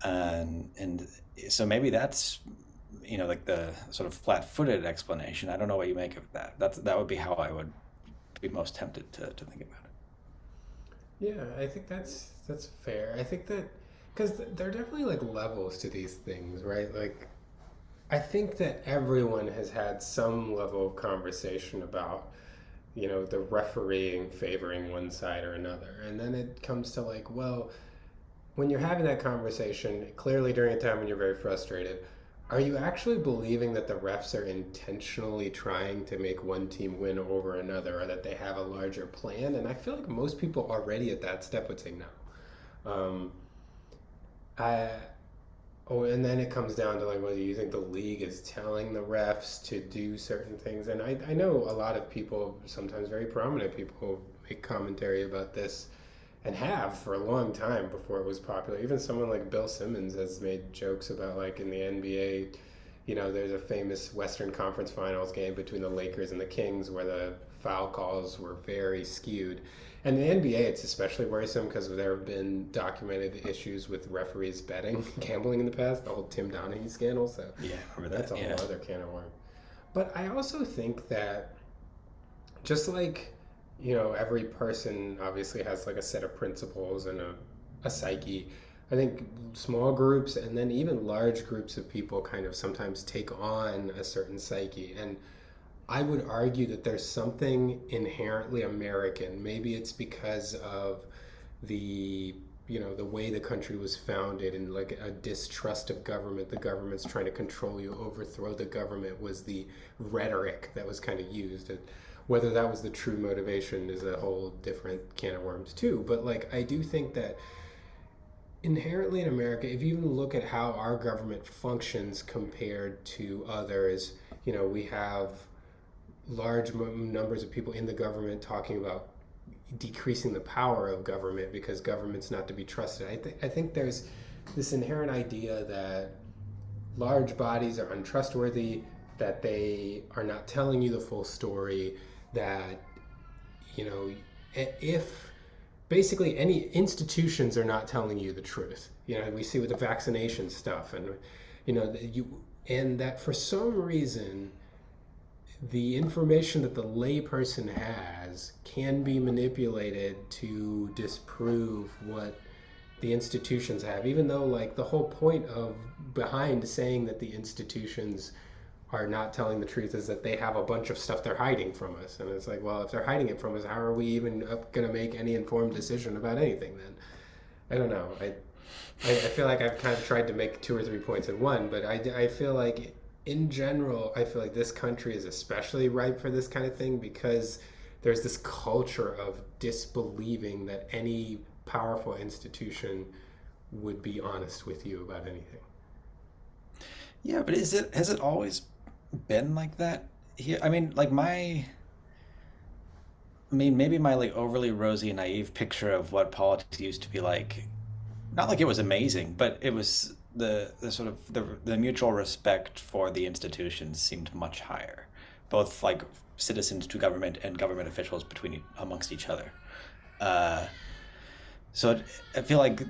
and so maybe that's like the sort of flat-footed explanation. I don't know what you make of that. That would be how I would be most tempted to think about Yeah, I think that's fair. I think that because there are definitely like levels to these things, right? Like I think that everyone has had some level of conversation about, the refereeing favoring one side or another. And then it comes to like, well, when you're having that conversation, clearly during a time when you're very frustrated, are you actually believing that the refs are intentionally trying to make one team win over another or that they have a larger plan? And I feel like most people already at that step would say no. I Oh, and then it comes down to like whether you think the league is telling the refs to do certain things. And I know a lot of people, sometimes very prominent people, make commentary about this and have for a long time before it was popular. Even someone like Bill Simmons has made jokes about like in the NBA, there's a famous Western Conference Finals game between the Lakers and the Kings where the foul calls were very skewed. And the NBA, it's especially worrisome because there have been documented issues with referees betting, gambling in the past, the whole Tim Donaghy scandal. So Yeah, remember that's that? a whole Yeah. other can of worms. But I also think that just like, every person obviously has like a set of principles and a psyche. I think small groups and then even large groups of people kind of sometimes take on a certain psyche. And I would argue that there's something inherently American. Maybe it's because of the the way the country was founded and like a distrust of government. The government's trying to control you, overthrow the government was the rhetoric that was kind of used. And whether that was the true motivation is a whole different can of worms too. But like I do think that inherently in America, if you even look at how our government functions compared to others, we have large numbers of people in the government talking about decreasing the power of government because government's not to be trusted. I think there's this inherent idea that large bodies are untrustworthy, that they are not telling you the full story, that, you know, if basically any institutions are not telling you the truth. We see with the vaccination stuff and, and that for some reason, the information that the layperson has can be manipulated to disprove what the institutions have, even though like the whole point of behind saying that the institutions are not telling the truth is that they have a bunch of stuff they're hiding from us. And it's like, well, if they're hiding it from us, how are we even going to make any informed decision about anything then? I don't know. I feel like I've kind of tried to make two or three points in one, but I feel like in general, I feel like this country is especially ripe for this kind of thing because there's this culture of disbelieving that any powerful institution would be honest with you about anything. Yeah, but has it always been like that here? I mean, maybe my like overly rosy naive picture of what politics used to be like, not like it was amazing, but it was the sort of the mutual respect for the institutions seemed much higher, both like citizens to government and government officials between amongst each other. Uh, I feel like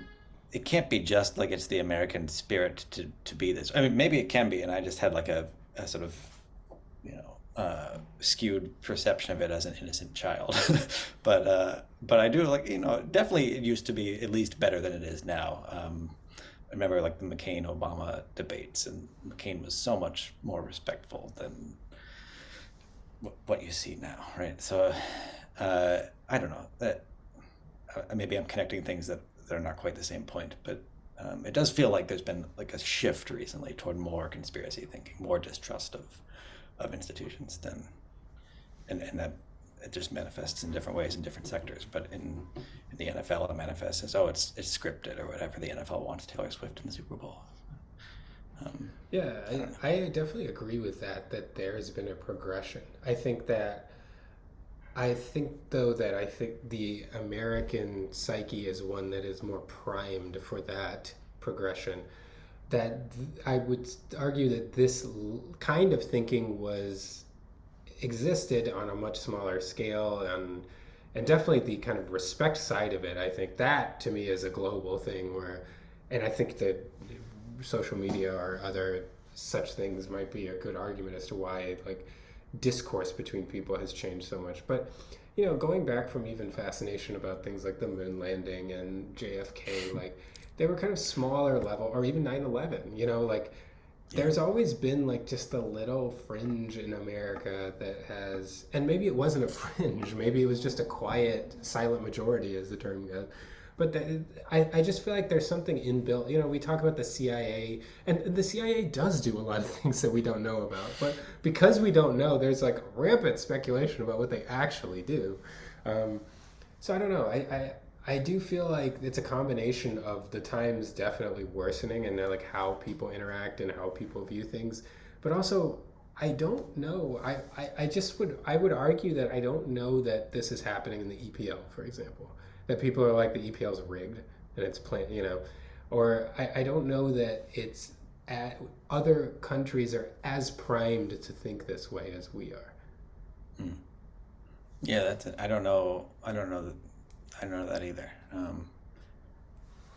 it can't be just like it's the American spirit to be this. I mean, maybe it can be, and I just had like a sort of skewed perception of it as an innocent child. But I do like definitely it used to be at least better than it is now. I remember like the McCain Obama debates, and McCain was so much more respectful than what you see now, right? So I don't know that maybe I'm connecting things that are not quite the same point, but it does feel like there's been like a shift recently toward more conspiracy thinking, more distrust of institutions than, and that it just manifests in different ways in different sectors. But in the NFL, it manifests as it's scripted or whatever. The NFL wants Taylor Swift in the Super Bowl. Yeah, I don't know. I definitely agree with that there's been a progression. I think though that I think the American psyche is one that is more primed for that progression. I would argue that this kind of thinking was existed on a much smaller scale and definitely the kind of respect side of it. I think that to me is a global thing and I think that social media or other such things might be a good argument as to why like discourse between people has changed so much. But going back from even fascination about things like the moon landing and JFK, like they were kind of smaller level, or even 9/11. Like Yeah. there's always been like just a little fringe in America that has, and maybe it wasn't a fringe, maybe it was just a quiet, silent majority, as the term goes. But I just feel like there's something inbuilt. We talk about the CIA, and the CIA does do a lot of things that we don't know about. But because we don't know, there's like rampant speculation about what they actually do. Um, so I don't know. I do feel like it's a combination of the times definitely worsening and like how people interact and how people view things, but also I don't know. I would argue that I don't know that this is happening in the EPL, for example. That people are like the EPL's rigged and it's plain. Or I don't know that it's other countries are as primed to think this way as we are. Mm. Yeah, that's it. I don't know. I don't know that. I don't know that either.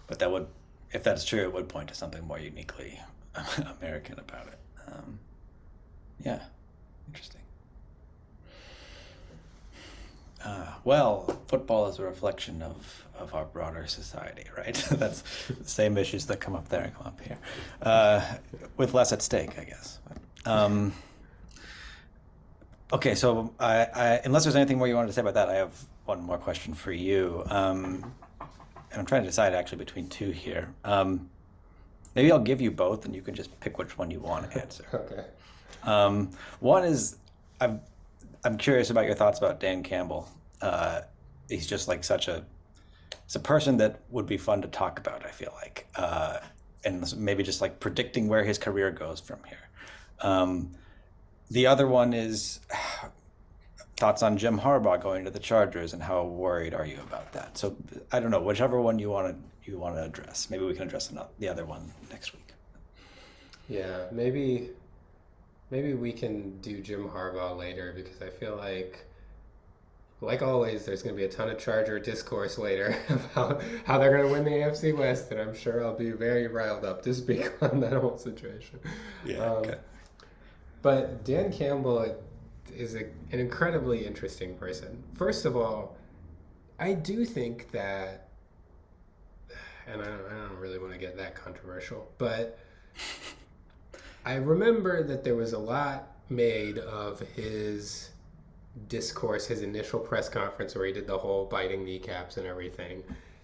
But that would, if that's true, it would point to something more uniquely American about it. Yeah, interesting. Well, football is a reflection of our broader society, right? That's the same issues that come up there and come up here, uh, with less at stake, I guess. Um, okay, so unless there's anything more you wanted to say about that, I have one more question for you. And I'm trying to decide actually between two here. Maybe I'll give you both, and you can just pick which one you want to answer. Okay. One is I'm I'm curious about your thoughts about Dan Campbell. Uh, he's just like such a it's a person that would be fun to talk about. I feel like, and maybe just like predicting where his career goes from here. Um, the other one is thoughts on Jim Harbaugh going to the Chargers and how worried are you about that? So I don't know, whichever one you want to address. Maybe we can address the other one next week. Yeah, maybe we can do Jim Harbaugh later because I feel like always, there's going to be a ton of Charger discourse later about how they're going to win the AFC West, and I'm sure I'll be very riled up to speak on that whole situation. Yeah. Um, Okay. but Dan Campbell is an incredibly interesting person. First of all, I do think that, and I don't really want to get that controversial, but I remember that there was a lot made of his discourse, his initial press conference where he did the whole biting kneecaps and everything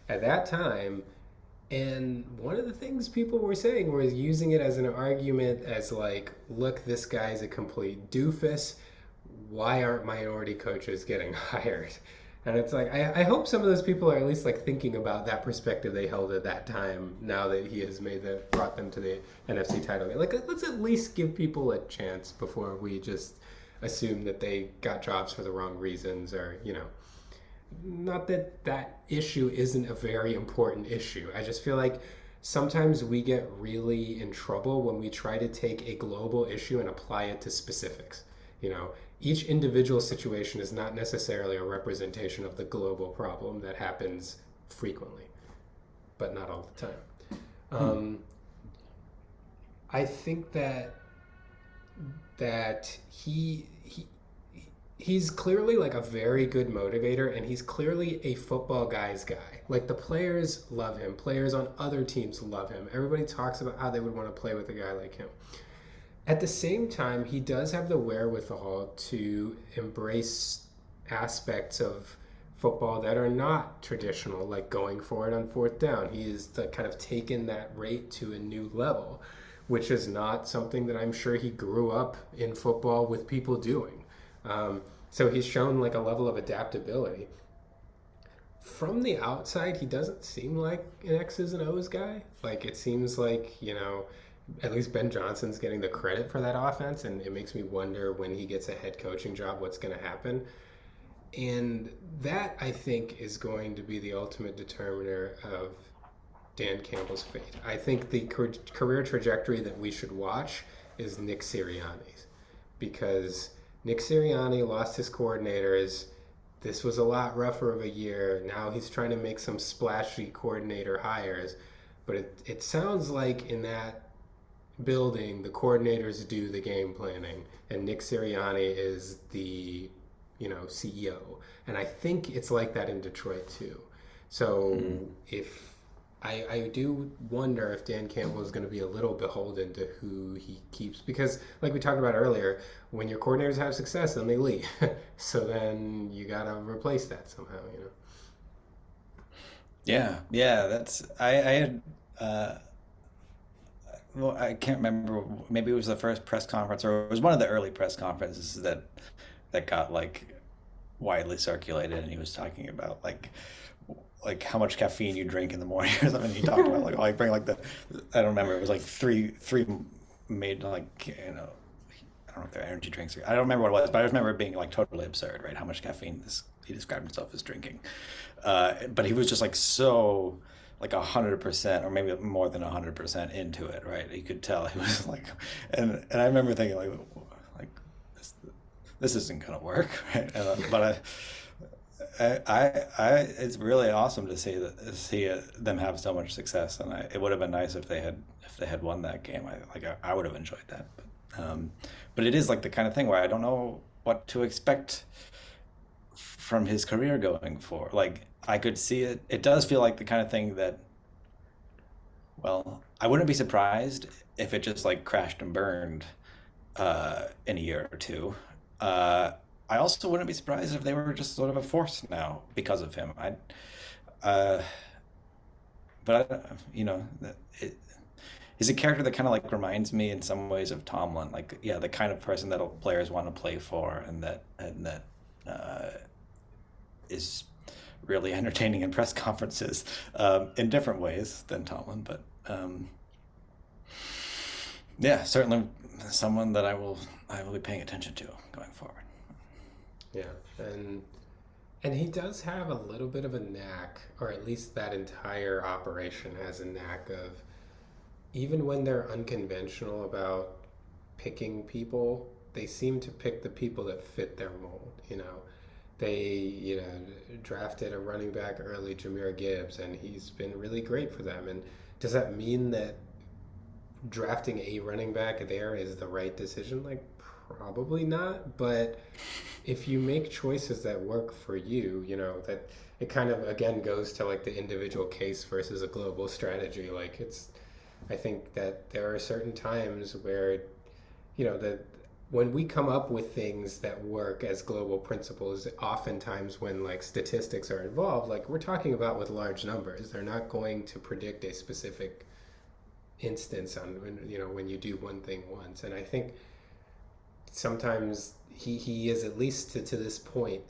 at that time. And one of the things people were saying was using it as an argument as like, look, this guy's a complete doofus. Why aren't minority coaches getting hired? And it's like, I hope some of those people are at least like thinking about that perspective they held at that time now that he has brought them to the NFC title game. Like, let's at least give people a chance before we just assume that they got jobs for the wrong reasons or, not that that issue isn't a very important issue. I just feel like sometimes we get really in trouble when we try to take a global issue and apply it to specifics. Each individual situation is not necessarily a representation of the global problem that happens frequently, but not all the time. Hmm. Um, I think that he's clearly like a very good motivator, and he's clearly a football guy's guy. Like the players love him, players on other teams love him. Everybody talks about how they would want to play with a guy like him. At the same time, he does have the wherewithal to embrace aspects of football that are not traditional, like going for it on fourth down. He has kind of taken that rate to a new level, which is not something that I'm sure he grew up in football with people doing. So he's shown like a level of adaptability. From the outside, he doesn't seem like an X's and O's guy. Like it seems like, at least Ben Johnson's getting the credit for that offense, and it makes me wonder when he gets a head coaching job, what's going to happen. And that, I think, is going to be the ultimate determiner of Dan Campbell's fate. I think the career trajectory that we should watch is Nick Sirianni's, because Nick Sirianni lost his coordinators. This was a lot rougher of a year. Now he's trying to make some splashy coordinator hires, but it sounds like in that building, the coordinators do the game planning, and Nick Sirianni is the CEO. And I think it's like that in Detroit too. So if I do wonder if Dan Campbell is going to be a little beholden to who he keeps because, like we talked about earlier, when your coordinators have success, then they leave. So then you got to replace that somehow, you know? Yeah, yeah, I had uh well, I can't remember, maybe it was the first press conference or it was one of the early press conferences that got like widely circulated, and he was talking about like how much caffeine you drink in the morning or something. He talked about like, oh, I bring like the, I don't remember, it was like three made like, I don't know if they're energy drinks. I don't remember what it was, but I just remember it being like totally absurd, right? How much caffeine this he described himself as drinking. But he was just like so like 100% or maybe more than 100% into it, right? You could tell he was like, and I remember thinking like this, this isn't gonna work, right? But it's really awesome to see them have so much success, and it would have been nice if they had won that game. I would have enjoyed that, but it is like the kind of thing where I don't know what to expect from his career going forward. Like I could see it. It does feel like the kind of thing that, well, I wouldn't be surprised if it just like crashed and burned in a year or two. Uh, I also wouldn't be surprised if they were just sort of a force now because of him. Uh, but it, he's a character that kind of like reminds me in some ways of Tomlin. Like, yeah, the kind of person that players want to play for, and that uh, is really entertaining in press conferences in different ways than Tomlin. But yeah, certainly someone that I will be paying attention to going forward. Yeah. And he does have a little bit of a knack, or at least that entire operation has a knack of, even when they're unconventional about picking people, they seem to pick the people that fit their mold. You know, they drafted a running back early, Jameer Gibbs, and he's been really great for them. And does that mean that drafting a running back there is the right decision? Like, probably not. But if you make choices that work for you, that it kind of again goes to like the individual case versus a global strategy. Like I think that there are certain times where, that when we come up with things that work as global principles, oftentimes when like statistics are involved, like we're talking about with large numbers, they're not going to predict a specific instance on when you do one thing once. And I think sometimes he is, at least to this point,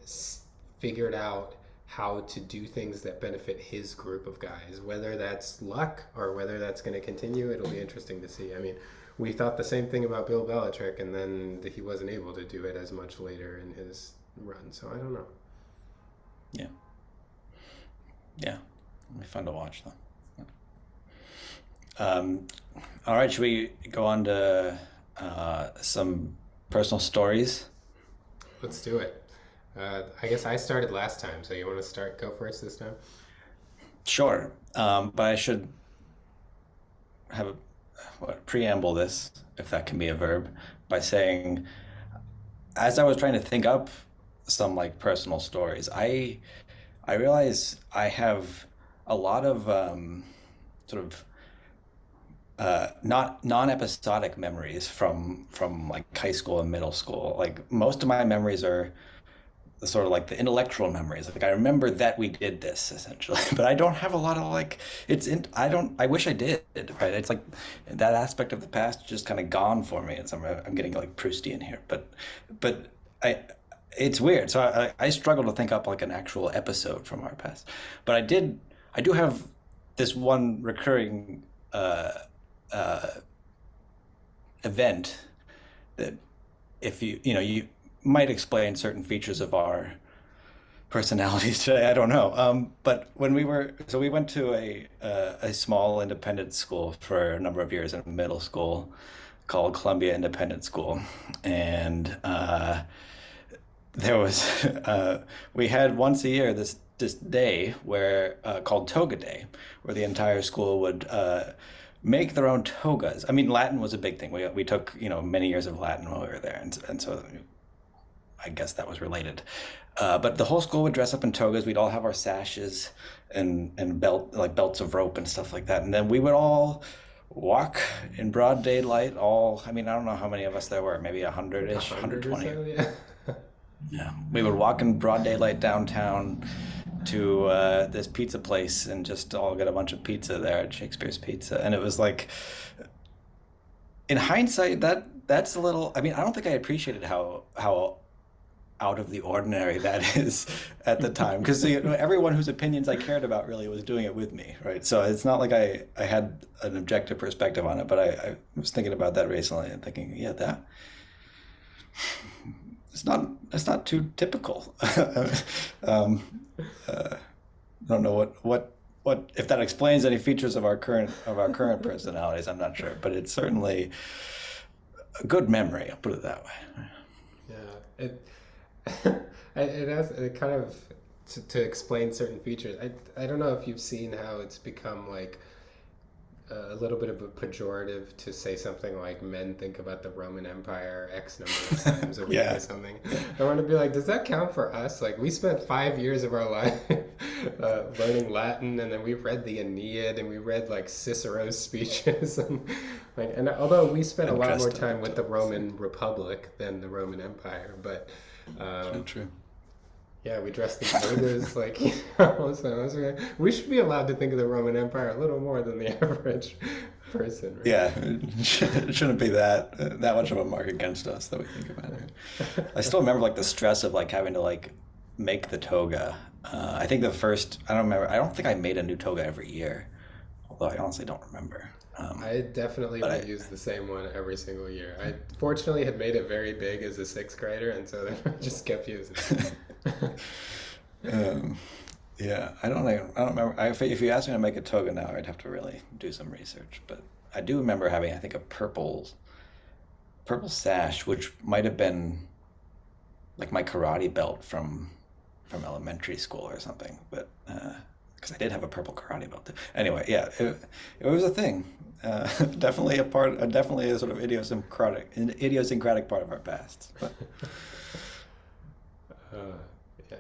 figured out how to do things that benefit his group of guys. Whether that's luck or whether that's going to continue, it'll be interesting to see. I mean, we thought the same thing about Bill Belichick, and then he wasn't able to do it as much later in his run. So I don't know. Yeah, yeah, it'll be fun to watch though. All right, should we go on to some personal stories? Let's do it. I guess I started last time, so you want to go first this time? Sure, but I should have preamble this, if that can be a verb, by saying, as I was trying to think up some like personal stories, I realize I have a lot of sort of not non-episodic memories from like high school and middle school. Like most of my memories are the sort of like the intellectual memories. Like I remember that we did this essentially, but I don't have a lot of like I don't. I wish I did. Right? It's like that aspect of the past just kind of gone for me. And some I'm getting like Proustian here, but I. It's weird. So I struggle to think up like an actual episode from our past, but I do have this one recurring uh, event that, if you might explain certain features of our personalities today. I don't know. But we went to a small independent school for a number of years in middle school called Columbia Independent School, and there was we had once a year this day where called Toga Day, where the entire school would make their own togas. I mean, Latin was a big thing. We took many years of Latin while we were there, and so I guess that was related. But the whole school would dress up in togas. We'd all have our sashes and belts of rope and stuff like that. And then we would all walk in broad daylight. I mean, I don't know how many of us there were, maybe a hundred Like a ish, hundred or 120. so, yeah. Yeah, we would walk in broad daylight downtown to this pizza place and just all get a bunch of pizza there at Shakespeare's Pizza. And it was like, in hindsight, that's a little. I mean, I don't think I appreciated how out of the ordinary that is at the time, because everyone whose opinions I cared about really was doing it with me, right? So it's not like I had an objective perspective on it, but I was thinking about that recently and thinking, yeah, that's not too typical. um, I don't know what if that explains any features of our current personalities. I'm not sure, but it's certainly a good memory. I'll put it that way. Yeah, it has it kind of to explain certain features. I don't know if you've seen how it's become like a little bit of a pejorative to say something like men think about the Roman Empire X number of times a week or Yeah, something. I want to be like, does that count for us? Like, we spent 5 years of our life learning Latin, and then we read the Aeneid, and we read like Cicero's speeches, and like, and although we spent a and lot more dressed up time in with the togas. Roman Republic than the Roman Empire, but True, um, true. yeah, we dressed in togas. Like, we should be allowed to think of the Roman Empire a little more than the average person, right? Yeah, it shouldn't be that much of a mark against us that we think about it. I still remember like the stress of like having to like make the toga. I think the first I don't remember. I don't think I made a new toga every year, although I honestly don't remember. I definitely But I reused the same one every single year. I fortunately had made it very big as a sixth grader, and so then I just kept using it. um, yeah, I don't remember. If you asked me to make a toga now, I'd have to really do some research. But I do remember having I think a purple sash, which might have been like my karate belt from elementary school or something. But because I did have a purple karate belt. Anyway, yeah, it was a thing. Definitely a sort of idiosyncratic part of our past. But Uh, yeah.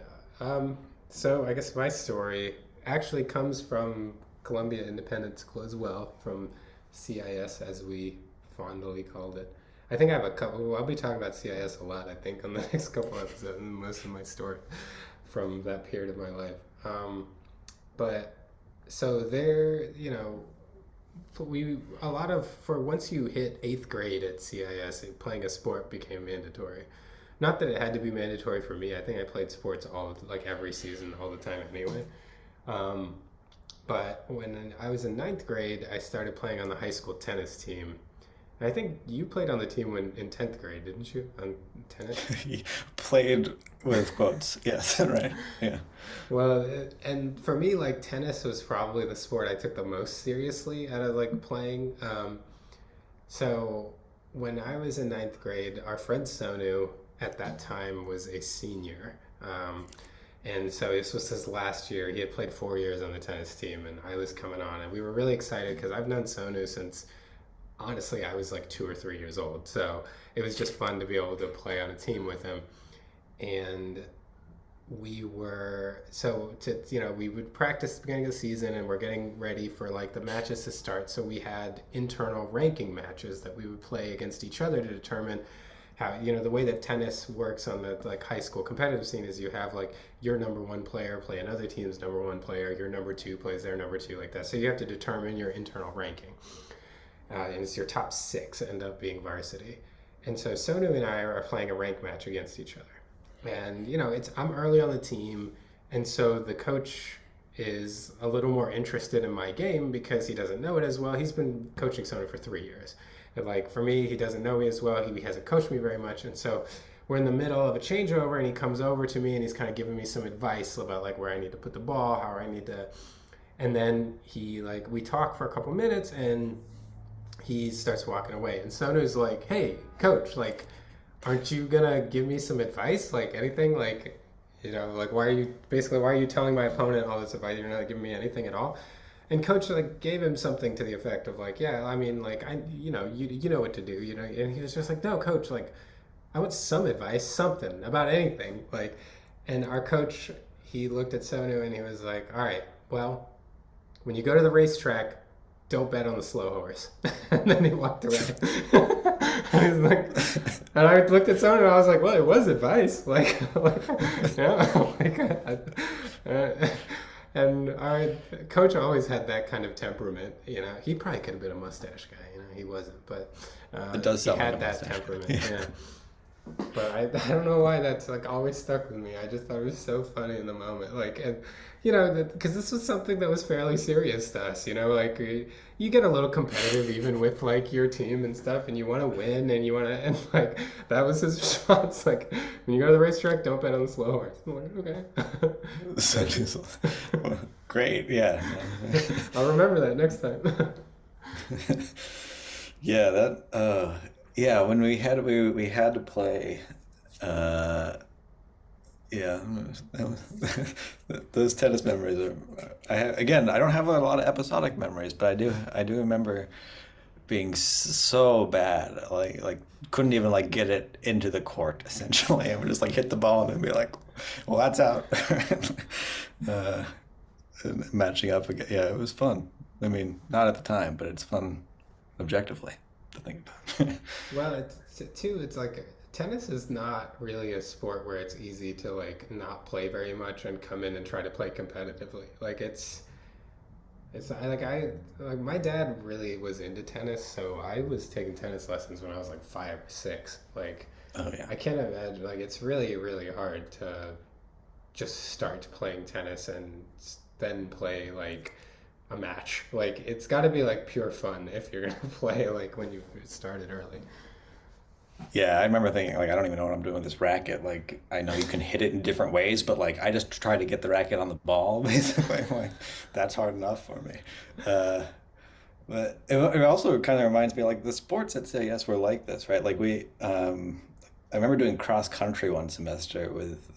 So I guess my story actually comes from Columbia Independent School as well, from CIS as we fondly called it. I think I have a couple. Well, I'll be talking about CIS a lot, I think, on the next couple episodes, and most of my story from that period of my life. But so there, we a lot of for once you hit eighth grade at CIS, playing a sport became mandatory. Not that it had to be mandatory for me. I think I played sports like every season, all the time anyway. Um, but when I was in ninth grade, I started playing on the high school tennis team. And I think you played on the team in 10th grade, didn't you? On tennis? he played with quotes. Yes, right. Yeah. Well, and for me, like tennis was probably the sport I took the most seriously out of like playing. So when I was in ninth grade, our friend Sonu at that time was a senior. And so this was his last year. He had played 4 years on the tennis team, and I was coming on. And we were really excited because I've known Sonu since, honestly, I was like 2 or 3 years old. So it was just fun to be able to play on a team with him. And we would practice at the beginning of the season, and we're getting ready for like the matches to start. So we had internal ranking matches that we would play against each other to determine how, the way that tennis works on the like high school competitive scene is you have like your number one player play another team's number one player, your number two plays their number two, like that. So you have to determine your internal ranking, and it's your top six end up being varsity. And so Sonu and I are playing a rank match against each other, and I'm early on the team, and so the coach is a little more interested in my game because he doesn't know it as well. He's been coaching Sonu for 3 years. And like for me, he doesn't know me as well. He hasn't coached me very much. And so we're in the middle of a changeover, and he comes over to me and he's kind of giving me some advice about like where I need to put the ball, how I need to. And then we talk for a couple minutes, and he starts walking away. And Sonu's like, "Hey, coach, like, aren't you gonna give me some advice? Like anything? Like, like why are you telling my opponent all this advice? You're not giving me anything at all." And coach like gave him something to the effect of like, "Yeah, I mean, like you know what to do, And he was just like, "No, coach, like I want some advice, something about anything. Like, and our coach, he looked at Sonu and he was like, all right, well, when you go to the racetrack, don't bet on the slow horse. And then he walked away. And he's like, and I looked at Sonu and I was like, well, it was advice. Like like, and our coach always had that kind of temperament. He probably could have been a mustache guy. He wasn't, but It does he sound like a had that mustache. temperament. Yeah. Yeah. But I don't know why that's like always stuck with me. I just thought it was so funny in the moment. Like, and because this was something that was fairly serious to us. Like you get a little competitive even with like your team and stuff, and you want to win, and you want to, and like that was his response. Like, when you go to the racetrack, don't bet on the slow horse. I'm like, okay. So great, yeah. I'll remember that next time. Yeah, yeah, when we had to play, uh yeah, that was, those tennis memories are, again, I don't have a lot of episodic memories, but I do remember being so bad, like couldn't even like get it into the court essentially. I would just like hit the ball and then be like, well, that's out. uh and matching up again, yeah, it was fun. I mean, not at the time, but it's fun objectively to think about. Well, it's like tennis is not really a sport where it's easy to like not play very much and come in and try to play competitively. Like like my dad really was into tennis, so I was taking tennis lessons when I was like 5 or 6. Like Oh yeah. I can't imagine, like it's really really hard to just start playing tennis and then play like a match. Like it's got to be like pure fun if you're gonna play like when you started early. Yeah, I remember thinking like I don't even know what I'm doing with this racket. Like I know you can hit it in different ways, but like I just try to get the racket on the ball basically. Like that's hard enough for me. Uh, but it also kind of reminds me like the sports at CIS were like this, right? Like I remember doing cross country one semester with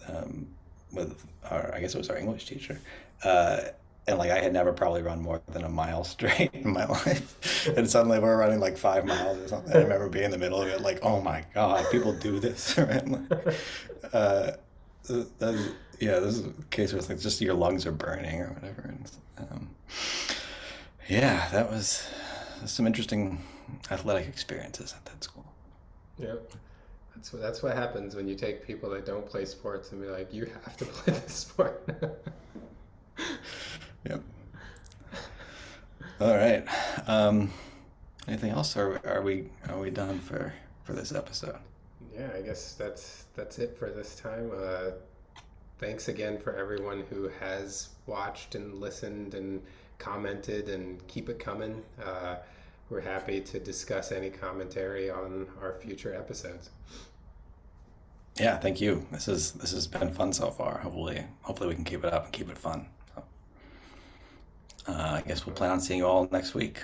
our, I guess it was our English teacher. Uh, and like I had never probably run more than a mile straight in my life, and suddenly we're running like 5 miles or something. I remember being in the middle of it, like, oh my God, people do this, right? Like, uh, yeah, this is a case where it's like just your lungs are burning or whatever. And, yeah, that was some interesting athletic experiences at that school. Yep. That's what happens when you take people that don't play sports and be like, you have to play this sport. Yep. All right. Um, Anything else? Or are we done for this episode? Yeah, I guess that's it for this time. Thanks again for everyone who has watched and listened and commented, and keep it coming. We're happy to discuss any commentary on our future episodes. Yeah, thank you. This has been fun so far. Hopefully we can keep it up and keep it fun. So, I guess we'll plan on seeing you all next week.